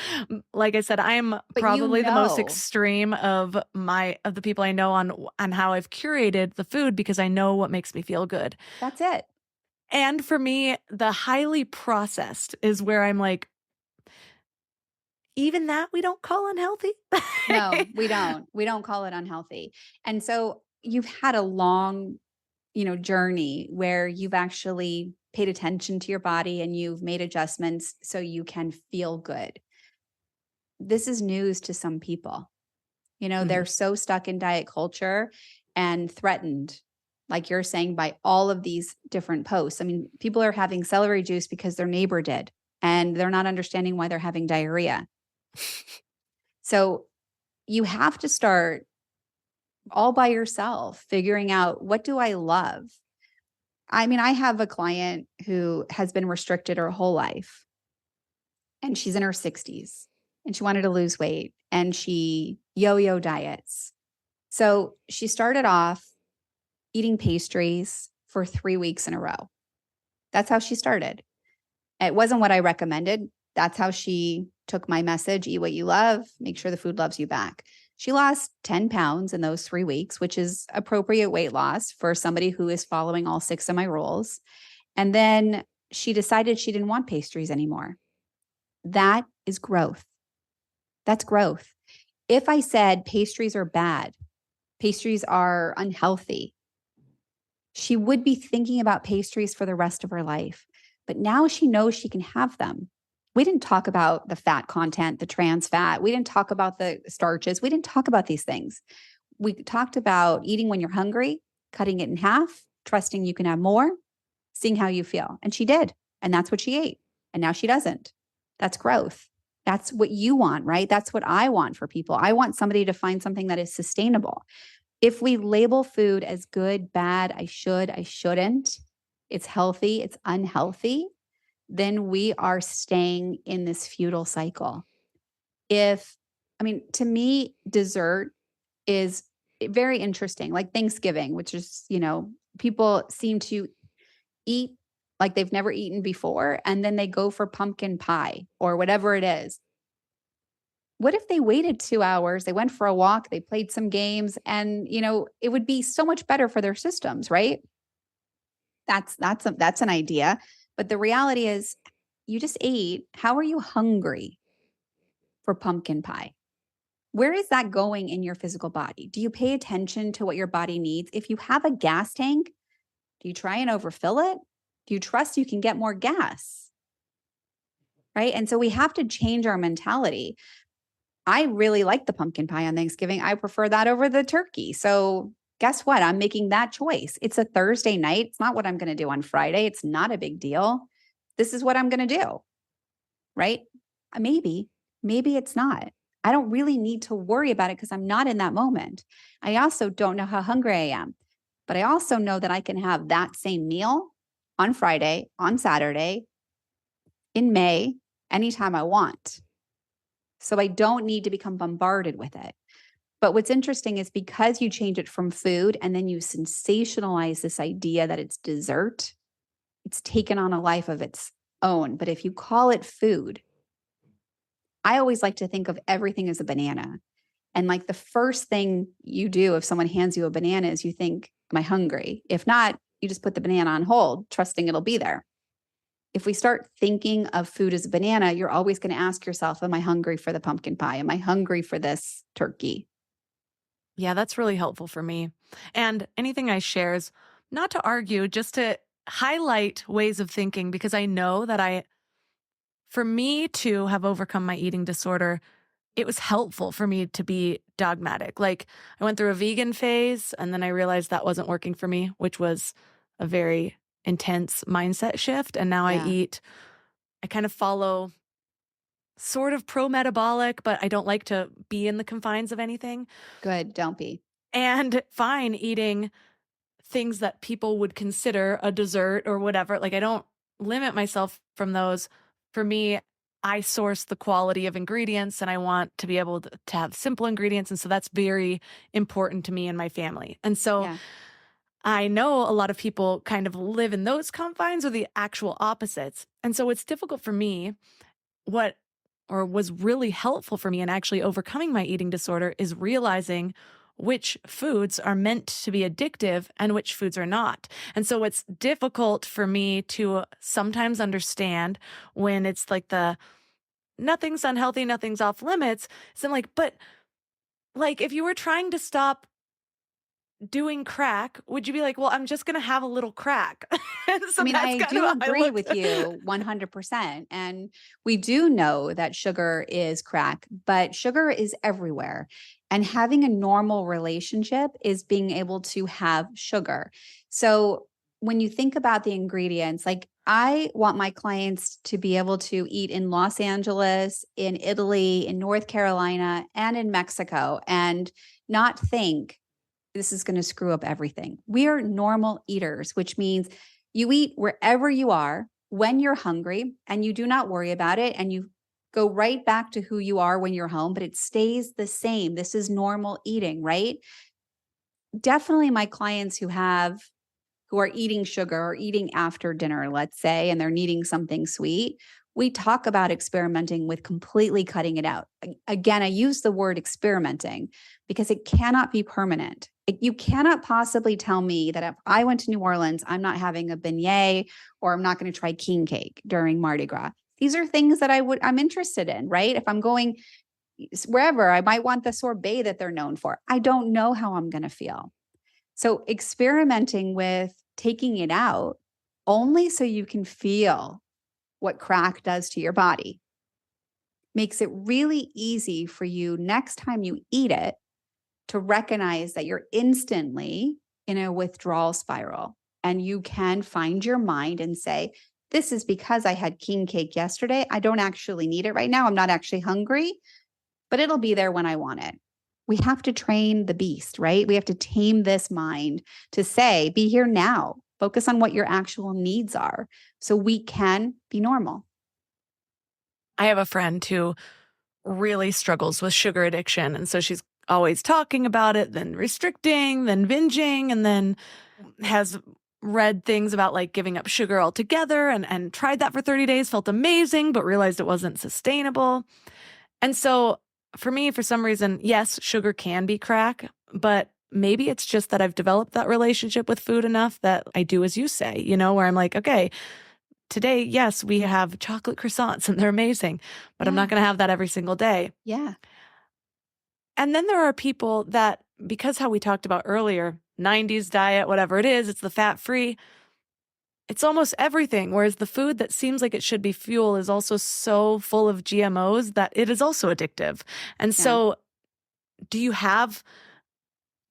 Like I said, I'm probably the most extreme of the people I know on how I've curated the food because I know what makes me feel good. That's it. And for me, the highly processed is where I'm like, even that we don't call unhealthy. No, we don't. We don't call it unhealthy. And so you've had a long, journey where you've actually paid attention to your body and you've made adjustments so you can feel good. This is news to some people. They're so stuck in diet culture and threatened, like you're saying, by all of these different posts. I mean, people are having celery juice because their neighbor did, and they're not understanding why they're having diarrhea. So you have to start all by yourself, figuring out, what do I love? I mean, I have a client who has been restricted her whole life, and she's in her 60s, and she wanted to lose weight, and she yo-yo diets. So she started off eating pastries for 3 weeks in a row. That's how she started. It wasn't what I recommended. That's how she took my message, eat what you love, make sure the food loves you back. She lost 10 pounds in those 3 weeks, which is appropriate weight loss for somebody who is following all 6 of my rules. And then she decided she didn't want pastries anymore. That is growth. That's growth. If I said pastries are bad, Pastries are unhealthy. She would be thinking about pastries for the rest of her life, but now she knows she can have them. We didn't talk about the fat content, the trans fat. We didn't talk about the starches. We didn't talk about these things. We talked about eating when you're hungry, cutting it in half, trusting you can have more, seeing how you feel. And she did. And that's what she ate. And now she doesn't. That's growth. That's what you want, right? That's what I want for people. I want somebody to find something that is sustainable. If we label food as good, bad, I should, I shouldn't, it's healthy, it's unhealthy, then we are staying in this futile cycle. To me, dessert is very interesting, like Thanksgiving, which is, people seem to eat like they've never eaten before, and then they go for pumpkin pie or whatever it is. What if they waited 2 hours, they went for a walk, they played some games, and it would be so much better for their systems, right? That's an idea. But the reality is you just ate. How are you hungry for pumpkin pie? Where is that going in your physical body? Do you pay attention to what your body needs? If you have a gas tank, do you try and overfill it? Do you trust you can get more gas? Right? And so we have to change our mentality. I really like the pumpkin pie on Thanksgiving. I prefer that over the turkey. So guess what? I'm making that choice. It's a Thursday night. It's not what I'm going to do on Friday. It's not a big deal. This is what I'm going to do. Right? Maybe it's not. I don't really need to worry about it because I'm not in that moment. I also don't know how hungry I am, but I also know that I can have that same meal on Friday, on Saturday, in May, anytime I want. So I don't need to become bombarded with it. But what's interesting is because you change it from food and then you sensationalize this idea that it's dessert, it's taken on a life of its own. But if you call it food, I always like to think of everything as a banana. And like the first thing you do if someone hands you a banana is you think, am I hungry? If not, you just put the banana on hold, trusting it'll be there. If we start thinking of food as a banana, you're always going to ask yourself, am I hungry for the pumpkin pie? Am I hungry for this turkey? Yeah, that's really helpful for me. And anything I share is not to argue, just to highlight ways of thinking, because I know that for me to have overcome my eating disorder, it was helpful for me to be dogmatic. Like I went through a vegan phase and then I realized that wasn't working for me, which was a very intense mindset shift. And now I kind of follow sort of pro-metabolic, but I don't like to be in the confines of anything. Good, don't be. And fine eating things that people would consider a dessert or whatever. Like I don't limit myself from those. For me, I source the quality of ingredients and I want to be able to have simple ingredients. And so that's very important to me and my family. And so I know a lot of people kind of live in those confines or the actual opposites. And so it's difficult for me. What was really helpful for me in actually overcoming my eating disorder is realizing which foods are meant to be addictive and which foods are not. And so it's difficult for me to sometimes understand when it's like nothing's unhealthy, nothing's off limits. So I'm like, but like if you were trying to stop doing crack, would you be like, well, I'm just going to have a little crack? So I do agree with you 100%. And we do know that sugar is crack, but sugar is everywhere. And having a normal relationship is being able to have sugar. So when you think about the ingredients, like I want my clients to be able to eat in Los Angeles, in Italy, in North Carolina, and in Mexico, and not think this is going to screw up everything. We are normal eaters, which means you eat wherever you are, when you're hungry, and you do not worry about it. And you go right back to who you are when you're home, but it stays the same. This is normal eating, right? Definitely my clients who are eating sugar or eating after dinner, let's say, and they're needing something sweet, we talk about experimenting with completely cutting it out. Again, I use the word experimenting because it cannot be permanent. You cannot possibly tell me that if I went to New Orleans, I'm not having a beignet or I'm not going to try king cake during Mardi Gras. These are things that I'm interested in, right? If I'm going wherever. I might want the sorbet that they're known for. I don't know how I'm going to feel. So experimenting with taking it out only so you can feel what crack does to your body makes it really easy for you next time you eat it to recognize that you're instantly in a withdrawal spiral. And you can find your mind and say, this is because I had king cake yesterday. I don't actually need it right now. I'm not actually hungry, but it'll be there when I want it. We have to train the beast, right? We have to tame this mind to say, be here now. Focus on what your actual needs are so we can be normal. I have a friend who really struggles with sugar addiction. And so she's always talking about it, then restricting, then binging, and then has read things about like giving up sugar altogether and tried that for 30 days, felt amazing, but realized it wasn't sustainable. And so for me, for some reason, yes, sugar can be crack, but maybe it's just that I've developed that relationship with food enough that I do as you say, where I'm like, okay, today, yes, we have chocolate croissants and they're amazing, but I'm not going to have that every single day. Yeah. And then there are people that, because how we talked about earlier, 90s diet, whatever it is, it's the fat-free, it's almost everything. Whereas the food that seems like it should be fuel is also so full of GMOs that it is also addictive. And so do you have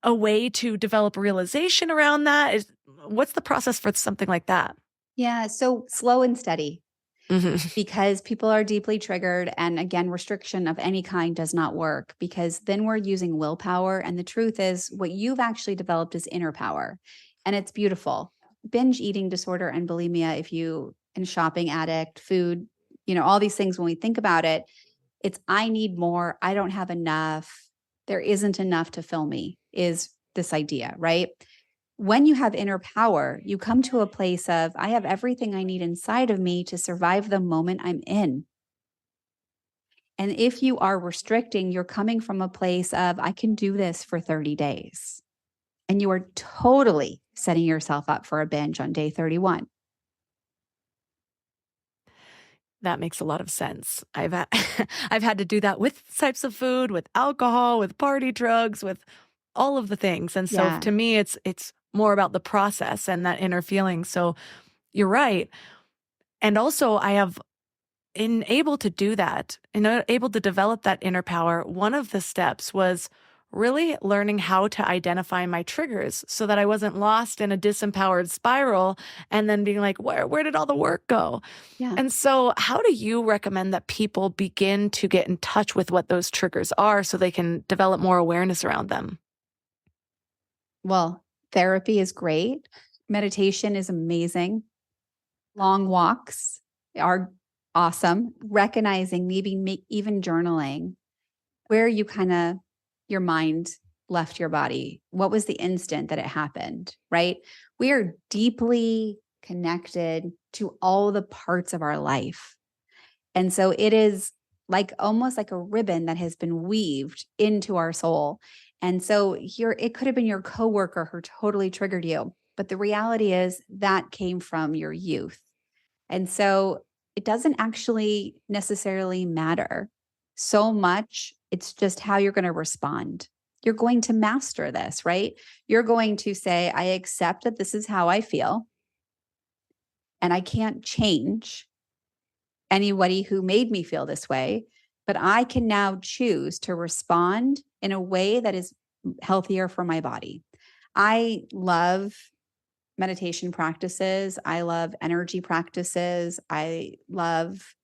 a way to develop realization around that? What's the process for something like that? Yeah. So slow and steady. Because people are deeply triggered. And again, restriction of any kind does not work because then we're using willpower. And the truth is, what you've actually developed is inner power. And it's beautiful. Binge eating disorder and bulimia, and shopping addict, food, all these things, when we think about it, it's I need more. I don't have enough. There isn't enough to fill me, is this idea, right? When you have inner power, you come to a place of, I have everything I need inside of me to survive the moment I'm in. And if you are restricting, you're coming from a place of, I can do this for 30 days. And you are totally setting yourself up for a binge on day 31. That makes a lot of sense. I've had to do that with types of food, with alcohol, with party drugs, with all of the things. And so to me, it's more about the process and that inner feeling. So you're right. And also I have been able to do that and able to develop that inner power. One of the steps was really learning how to identify my triggers so that I wasn't lost in a disempowered spiral and then being like, where did all the work go? Yeah. And so how do you recommend that people begin to get in touch with what those triggers are so they can develop more awareness around them? Well, therapy is great. Meditation is amazing. Long walks are awesome. Recognizing, maybe even journaling, where your mind left your body. What was the instant that it happened, right? We are deeply connected to all the parts of our life. And so it is almost like a ribbon that has been weaved into our soul. And so it could have been your coworker who totally triggered you. But the reality is that came from your youth. And so it doesn't actually necessarily matter so much. It's just how you're going to respond. You're going to master this, right? You're going to say, I accept that this is how I feel. And I can't change anybody who made me feel this way, but I can now choose to respond in a way that is healthier for my body. I love meditation practices. I love energy practices. I love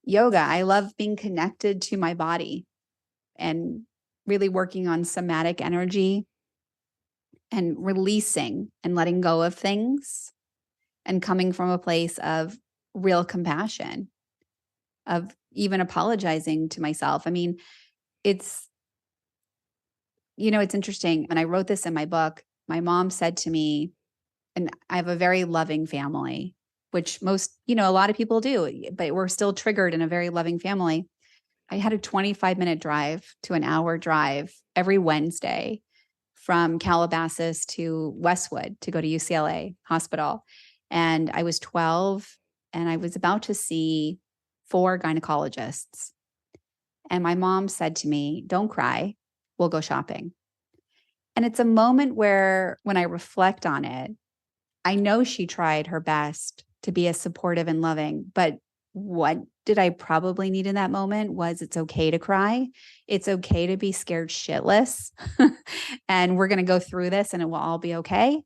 yoga. I love being connected to my body and really working on somatic energy and releasing and letting go of things and coming from a place of real compassion, of even apologizing to myself. I mean, it's interesting. When I wrote this in my book, my mom said to me, and I have a very loving family, which most, a lot of people do, but we're still triggered in a very loving family. I had a 25-minute drive to an hour drive every Wednesday from Calabasas to Westwood to go to UCLA Hospital. And I was 12 and I was about to see 4 gynecologists. And my mom said to me, don't cry, we'll go shopping. And it's a moment where when I reflect on it, I know she tried her best to be as supportive and loving, but what did I probably need in that moment was it's okay to cry. It's okay to be scared shitless. And we're going to go through this and it will all be okay.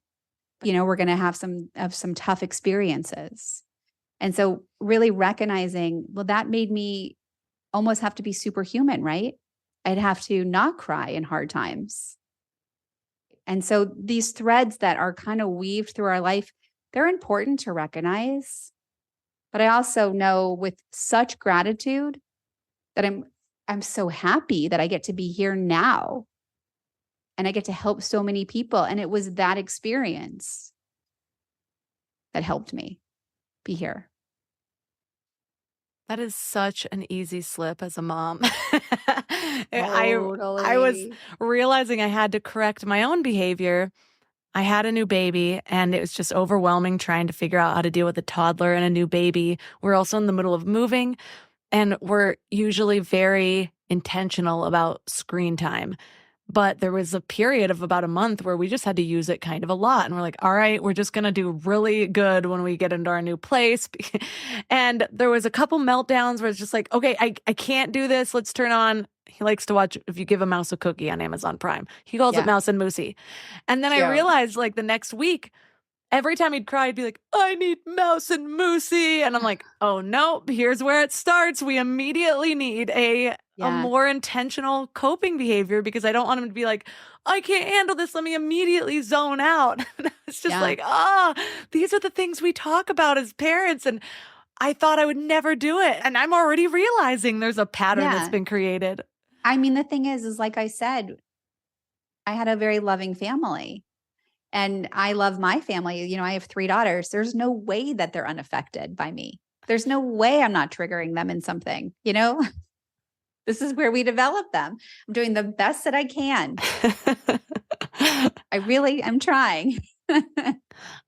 We're going to have some tough experiences. And so really recognizing, well, that made me almost have to be superhuman, right? I'd have to not cry in hard times. And so these threads that are kind of weaved through our life, they're important to recognize. But I also know with such gratitude that I'm so happy that I get to be here now and I get to help so many people. And it was that experience that helped me be here. That is such an easy slip as a mom. Totally. I was realizing I had to correct my own behavior. I had a new baby and it was just overwhelming trying to figure out how to deal with a toddler and a new baby. We're also in the middle of moving and we're usually very intentional about screen time. But there was a period of about a month where we just had to use it kind of a lot. And we're like, all right, we're just going to do really good when we get into our new place. And there was a couple meltdowns where it's just like, okay, I can't do this. Let's turn on. He likes to watch If You Give a Mouse a Cookie on Amazon Prime. He calls it Mouse and Moosey. And then I realized like the next week, every time he'd cry, he'd be like, I need Mouse and Moosey. And I'm like, oh no, here's where it starts. We immediately need a more intentional coping behavior because I don't want him to be like, I can't handle this. Let me immediately zone out. It's just like, these are the things we talk about as parents. And I thought I would never do it. And I'm already realizing there's a pattern that's been created. I mean, the thing is like I said, I had a very loving family. And I love my family. I have 3 daughters. There's no way that they're unaffected by me. There's no way I'm not triggering them in something, This is where we develop them. I'm doing the best that I can. I really am trying. I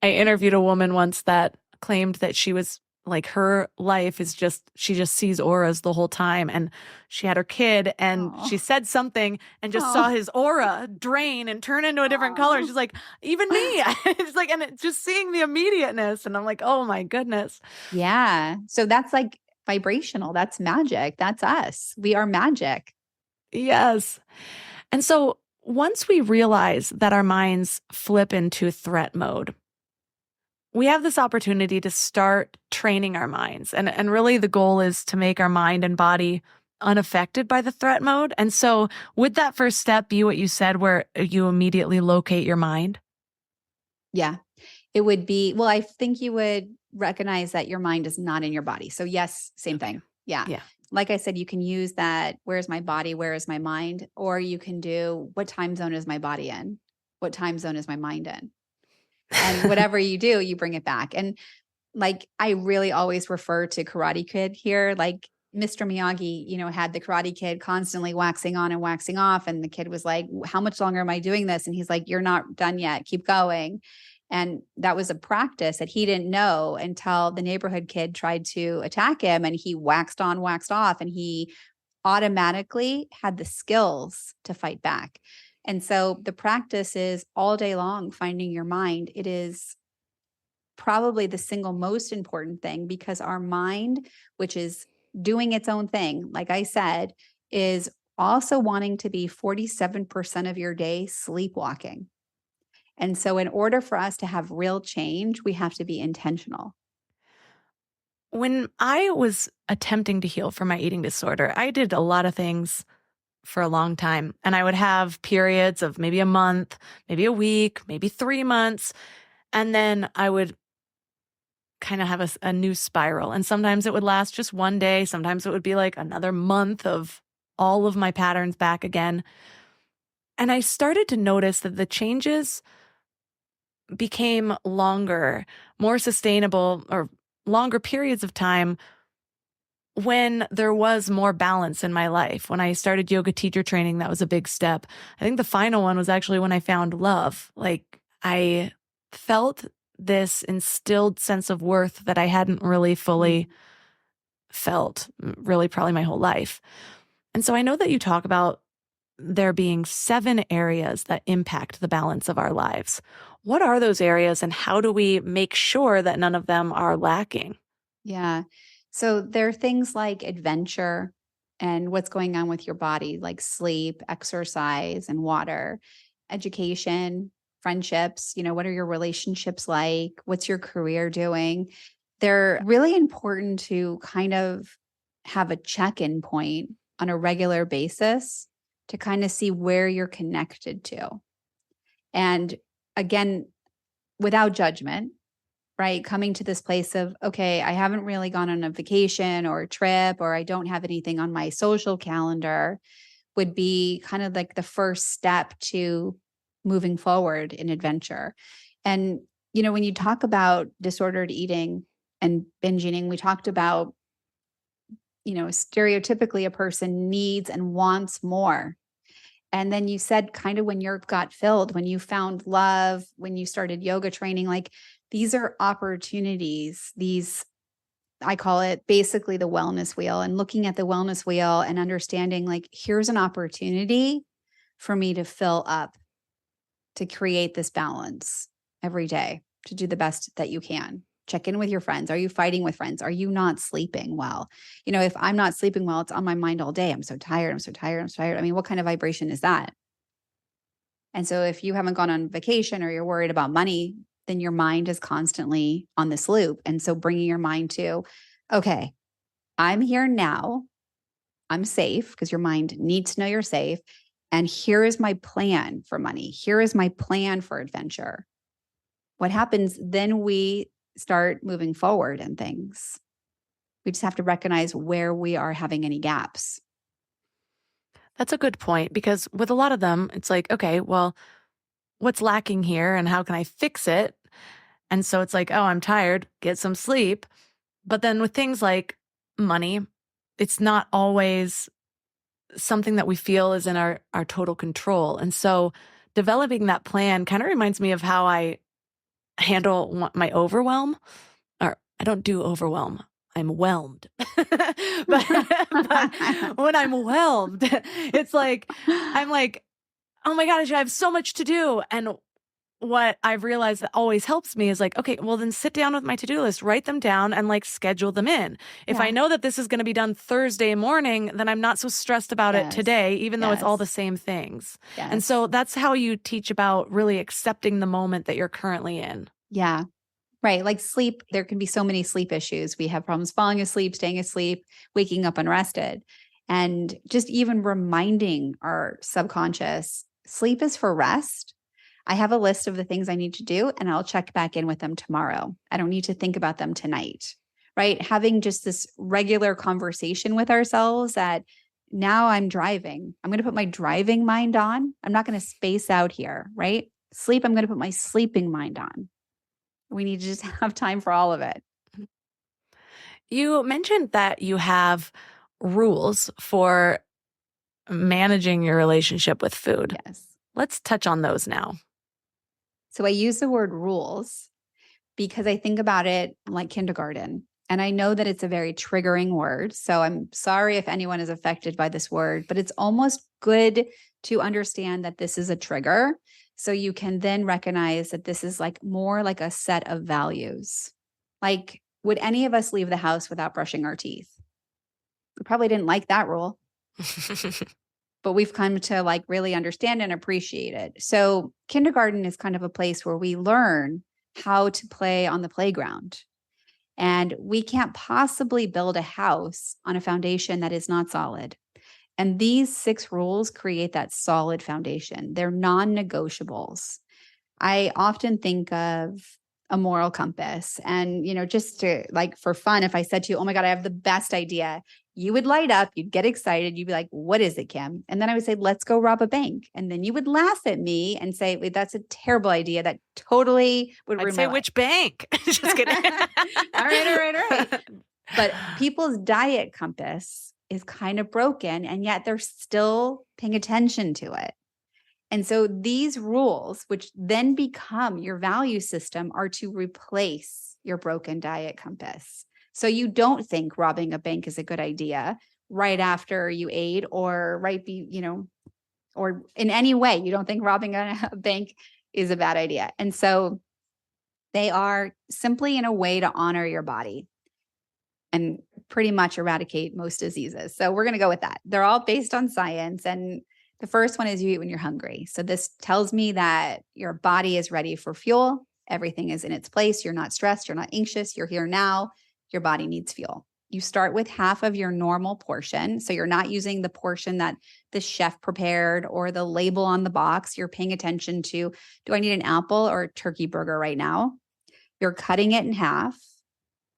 interviewed a woman once that claimed that she was like, her life is she just sees auras the whole time. And she had her kid and she said something and just saw his aura drain and turn into a different color. She's like, even me. It's like, and just seeing the immediateness. And I'm like, oh my goodness. Yeah. So that's like vibrational. That's magic. That's us. We are magic. Yes. And so once we realize that our minds flip into threat mode, we have this opportunity to start training our minds. And really the goal is to make our mind and body unaffected by the threat mode. And so would that first step be what you said, where you immediately locate your mind? Yeah, it would be, well, I think you would recognize that your mind is not in your body. So yes, same thing. Yeah. Like I said, you can use that. Where's my body? Where is my mind? Or you can do, what time zone is my body in? What time zone is my mind in? And whatever you do, you bring it back. And like, I really always refer to Karate Kid here. Like Mr. Miyagi, had the Karate Kid constantly waxing on and waxing off. And the kid was like, how much longer am I doing this? And he's like, you're not done yet. Keep going. And that was a practice that he didn't know until the neighborhood kid tried to attack him. And he waxed on, waxed off, and he automatically had the skills to fight back. And so the practice is all day long, finding your mind. It is probably the single most important thing because our mind, which is doing its own thing, like I said, is also wanting to be 47% of your day sleepwalking. And so in order for us to have real change, we have to be intentional. When I was attempting to heal from my eating disorder, I did a lot of things for a long time. And I would have periods of maybe a month, maybe a week, maybe 3 months. And then I would kind of have a new spiral. And sometimes it would last just one day. Sometimes it would be like another month of all of my patterns back again. And I started to notice that the changes became longer, more sustainable, or longer periods of time when there was more balance in my life. When I started yoga teacher training, that was a big step. I think the final one was actually when I found love. Like I felt this instilled sense of worth that I hadn't really fully felt, really probably my whole life. And And so I know that you talk about there being 7 areas that impact the balance of our lives. What are those areas and how do we make sure that none of them are lacking? Yeah. So there are things like adventure and what's going on with your body, like sleep, exercise, and water, education, friendships. What are your relationships like? What's your career doing? They're really important to kind of have a check-in point on a regular basis to kind of see where you're connected to. And again, without judgment, right? Coming to this place of, okay, I haven't really gone on a vacation or a trip, or I don't have anything on my social calendar, would be kind of like the first step to moving forward in adventure. And, when you talk about disordered eating and binge eating, we talked about, stereotypically a person needs and wants more. And then you said kind of when your gut filled, when you found love, when you started yoga training, like these are opportunities. I call it basically the wellness wheel, and looking at the wellness wheel and understanding like, here's an opportunity for me to fill up, to create this balance every day, to do the best that you can. Check in with your friends. Are you fighting with friends? Are you not sleeping well? If I'm not sleeping well, it's on my mind all day. I'm so tired. I'm so tired. I'm so tired. I mean, what kind of vibration is that? And so if you haven't gone on vacation or you're worried about money, then your mind is constantly on this loop. And so bringing your mind to, okay, I'm here now. I'm safe, because your mind needs to know you're safe. And here is my plan for money. Here is my plan for adventure. What happens then? We start moving forward in things. We just have to recognize where we are having any gaps. That's a good point, because with a lot of them, it's like, okay, well, what's lacking here and how can I fix it? And so it's like, oh, I'm tired, get some sleep. But then with things like money, it's not always something that we feel is in our total control. And so developing that plan kind of reminds me of how I handle my overwhelm. Or I don't do overwhelm. I'm whelmed. but when I'm whelmed, it's like, I'm like, oh my gosh, I have so much to do. And what I've realized that always helps me is like, okay, well then sit down with my to-do list, write them down and like schedule them in. If I know that this is going to be done Thursday morning, then I'm not so stressed about it today, even though it's all the same things. And so that's how you teach about really accepting the moment that you're currently in. Yeah. Right. Like sleep, there can be so many sleep issues. We have problems falling asleep, staying asleep, waking up unrested. And just even reminding our subconscious, sleep is for rest. I have a list of the things I need to do, and I'll check back in with them tomorrow. I don't need to think about them tonight, right? Having just this regular conversation with ourselves that now I'm driving. I'm going to put my driving mind on. I'm not going to space out here, right? Sleep, I'm going to put my sleeping mind on. We need to just have time for all of it. You mentioned that you have rules for managing your relationship with food. Yes. Let's touch on those now. So I use the word rules because I think about it like kindergarten. And I know that it's a very triggering word. So I'm sorry if anyone is affected by this word, but it's almost good to understand that this is a trigger. So you can then recognize that this is like more like a set of values. Like, would any of us leave the house without brushing our teeth? We probably didn't like that rule. But we've come to like really understand and appreciate it. So kindergarten is kind of a place where we learn how to play on the playground. And we can't possibly build a house on a foundation that is not solid. And these 6 rules create that solid foundation. They're non-negotiables. I often think of a moral compass. And, just to like for fun, if I said to you, oh my God, I have the best idea, you would light up, you'd get excited. You'd be like, what is it, Kim? And then I would say, let's go rob a bank. And then you would laugh at me and say, wait, that's a terrible idea. That totally would ruin my life. Which bank? Just kidding. All right. But people's diet compass is kind of broken, and yet they're still paying attention to it. And so these rules, which then become your value system, are to replace your broken diet compass. So you don't think robbing a bank is a good idea. right after you ate or or in any way you don't think robbing a bank is a bad idea. And so they are simply in a way to honor your body and pretty much eradicate most diseases. So we're going to go with that. They're all based on science. And the first one is you eat when you're hungry. So this tells me that your body is ready for fuel. Everything is in its place. You're not stressed. You're not anxious. You're here now. Your body needs fuel. You start with half of your normal portion. So you're not using the portion that the chef prepared or the label on the box. You're paying attention to, do I need an apple or a turkey burger right now? You're cutting it in half.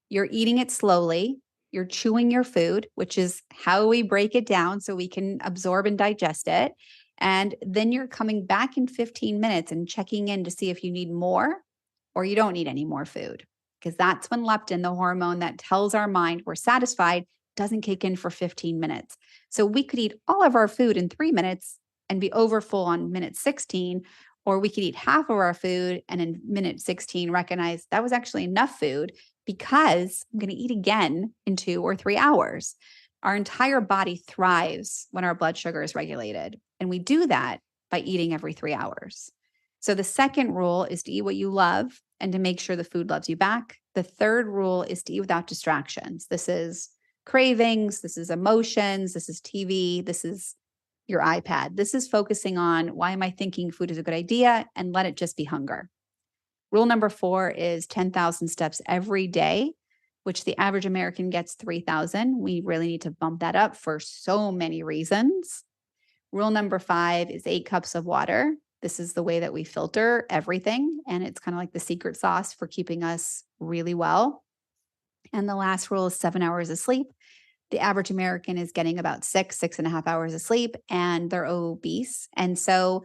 You're eating it slowly. You're chewing your food, which is how we break it down so we can absorb and digest it. And then you're coming back in 15 minutes and checking in to see if you need more or you don't need any more food. Because that's when leptin, the hormone that tells our mind we're satisfied, doesn't kick in for 15 minutes. So we could eat all of our food in 3 minutes and be over full on minute 16, or we could eat half of our food and in minute 16 recognize that was actually enough food because I'm going to eat again in 2 or 3 hours. Our entire body thrives when our blood sugar is regulated. And we do that by eating every 3 hours. So the second rule is to eat what you love and to make sure the food loves you back. The third rule is to eat without distractions. This is cravings. This is emotions. This is TV. This is your iPad. This is focusing on why am I thinking food is a good idea and let it just be hunger. Rule number 4 is 10,000 steps every day, which the average American gets 3,000. We really need to bump that up for so many reasons. Rule number 5 is 8 cups of water. This is the way that we filter everything. And it's kind of like the secret sauce for keeping us really well. And the last rule is 7 hours of sleep. The average American is getting about 6.5 hours of sleep, and they're obese. And so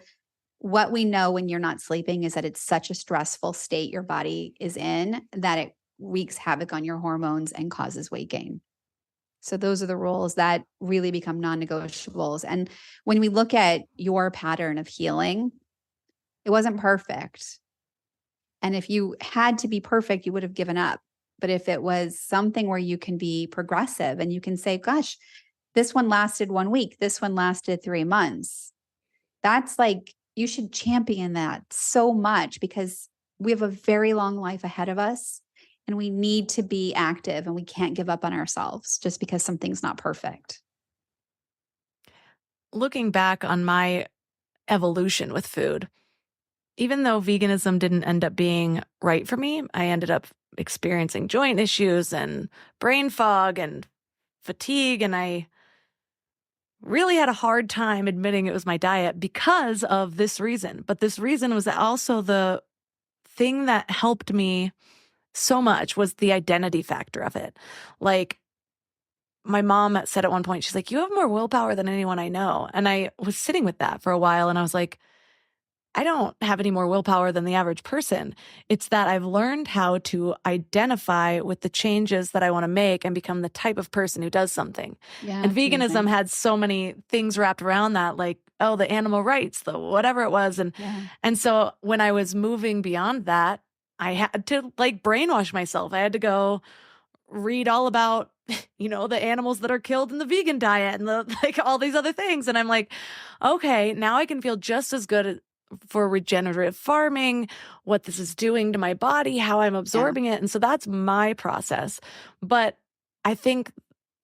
what we know when you're not sleeping is that it's such a stressful state your body is in that it wreaks havoc on your hormones and causes weight gain. So those are the rules that really become non-negotiables. And when we look at your pattern of healing, it wasn't perfect. And if you had to be perfect, you would have given up. But if it was something where you can be progressive and you can say, gosh, this one lasted 1 week, this one lasted 3 months, that's like, you should champion that so much because we have a very long life ahead of us and we need to be active and we can't give up on ourselves just because something's not perfect. Looking back on my evolution with food, even though veganism didn't end up being right for me, I ended up experiencing joint issues and brain fog and fatigue, and I really had a hard time admitting it was my diet because of this reason. But this reason was also the thing that helped me so much was the identity factor of it. Like my mom said at one point, she's like, you have more willpower than anyone I know. And I was sitting with that for a while and I was like, I don't have any more willpower than the average person. It's that I've learned how to identify with the changes that I want to make and become the type of person who does something. Yeah, and veganism had so many things wrapped around that, like, oh, the animal rights, the whatever it was. And so when I was moving beyond that, I had to like brainwash myself. I had to go read all about, the animals that are killed in the vegan diet and like all these other things. And I'm like, okay, now I can feel just as good for regenerative farming, what this is doing to my body, how I'm absorbing it. And so that's my process. But I think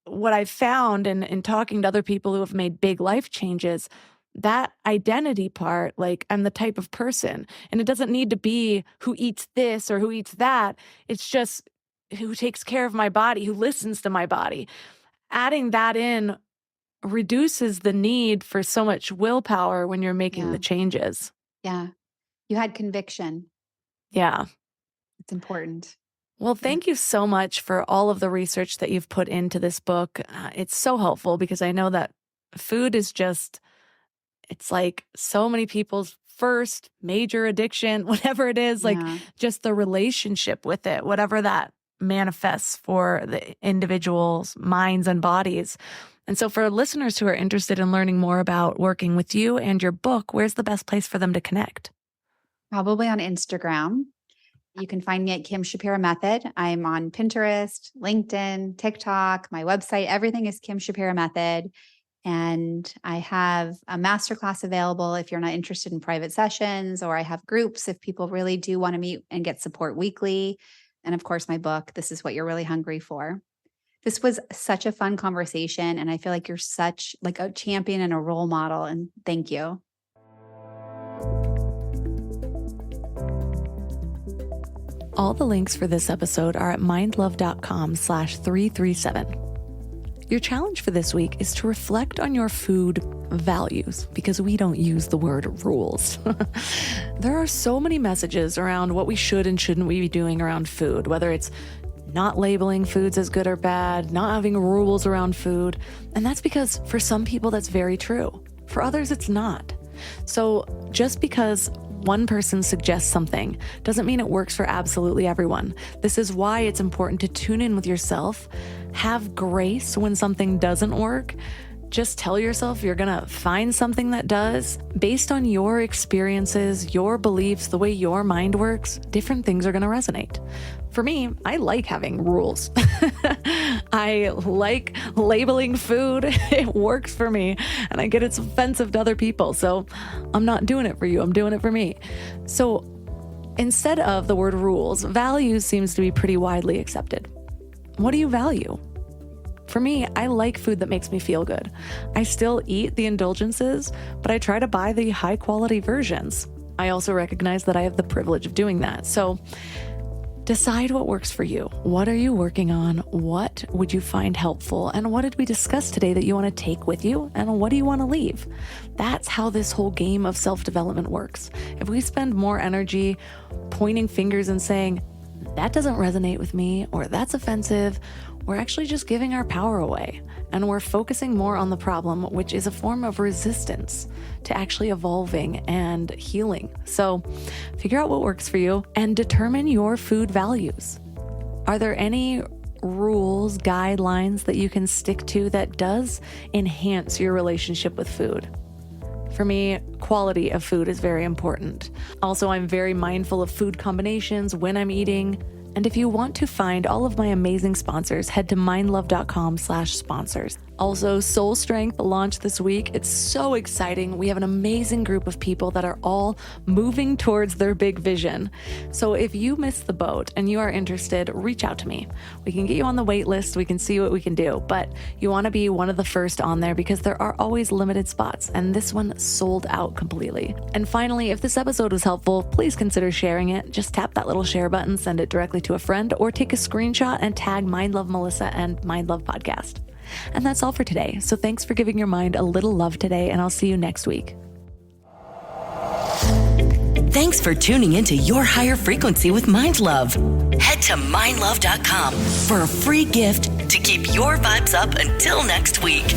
what I've found in talking to other people who have made big life changes, that identity part, like I'm the type of person, and it doesn't need to be who eats this or who eats that. It's just who takes care of my body, who listens to my body. Adding that in reduces the need for so much willpower when you're making the changes. Yeah. You had conviction. Yeah. It's important. Well, thank you so much for all of the research that you've put into this book. It's so helpful because I know that food is just, it's like so many people's first major addiction, whatever it is, like just the relationship with it, whatever that manifests for the individual's minds and bodies. And so for listeners who are interested in learning more about working with you and your book, where's the best place for them to connect? Probably on Instagram. You can find me at Kim Shapira Method. I'm on Pinterest, LinkedIn, TikTok, my website. Everything is Kim Shapira Method. And I have a masterclass available if you're not interested in private sessions, or I have groups if people really do want to meet and get support weekly. And of course, my book, This Is What You're Really Hungry For. This was such a fun conversation. And I feel like you're such like a champion and a role model. And thank you. All the links for this episode are at mindlove.com/337. Your challenge for this week is to reflect on your food values, because we don't use the word rules. There are so many messages around what we should and shouldn't we be doing around food, whether it's not labeling foods as good or bad, not having rules around food. And that's because for some people that's very true. For others, it's not. So just because one person suggests something doesn't mean it works for absolutely everyone. This is why it's important to tune in with yourself, have grace when something doesn't work. Just tell yourself you're gonna find something that does. Based on your experiences, your beliefs, the way your mind works, different things are gonna resonate. For me, I like having rules. I like labeling food. It works for me, and I get it's offensive to other people. So I'm not doing it for you. I'm doing it for me. So instead of the word rules, values seems to be pretty widely accepted. What do you value? For me, I like food that makes me feel good. I still eat the indulgences, but I try to buy the high quality versions. I also recognize that I have the privilege of doing that. So decide what works for you. What are you working on? What would you find helpful? And what did we discuss today that you want to take with you? And what do you want to leave? That's how this whole game of self-development works. If we spend more energy pointing fingers and saying, that doesn't resonate with me, or that's offensive, we're actually just giving our power away. And we're focusing more on the problem, which is a form of resistance to actually evolving and healing. So figure out what works for you and determine your food values. Are there any rules, guidelines that you can stick to that does enhance your relationship with food? For me, quality of food is very important. Also, I'm very mindful of food combinations when I'm eating. And if you want to find all of my amazing sponsors, head to mindlove.com/sponsors. Also, Soul Strength launched this week. It's so exciting. We have an amazing group of people that are all moving towards their big vision. So if you missed the boat and you are interested, reach out to me. We can get you on the wait list. We can see what we can do, but you want to be one of the first on there because there are always limited spots, and this one sold out completely. And finally, if this episode was helpful, please consider sharing it. Just tap that little share button, send it directly to a friend, or take a screenshot and tag Mind Love Melissa and Mind Love Podcast. And that's all for today. So thanks for giving your mind a little love today, and I'll see you next week. Thanks for tuning into Your Higher Frequency with Mind Love. Head to mindlove.com for a free gift to keep your vibes up until next week.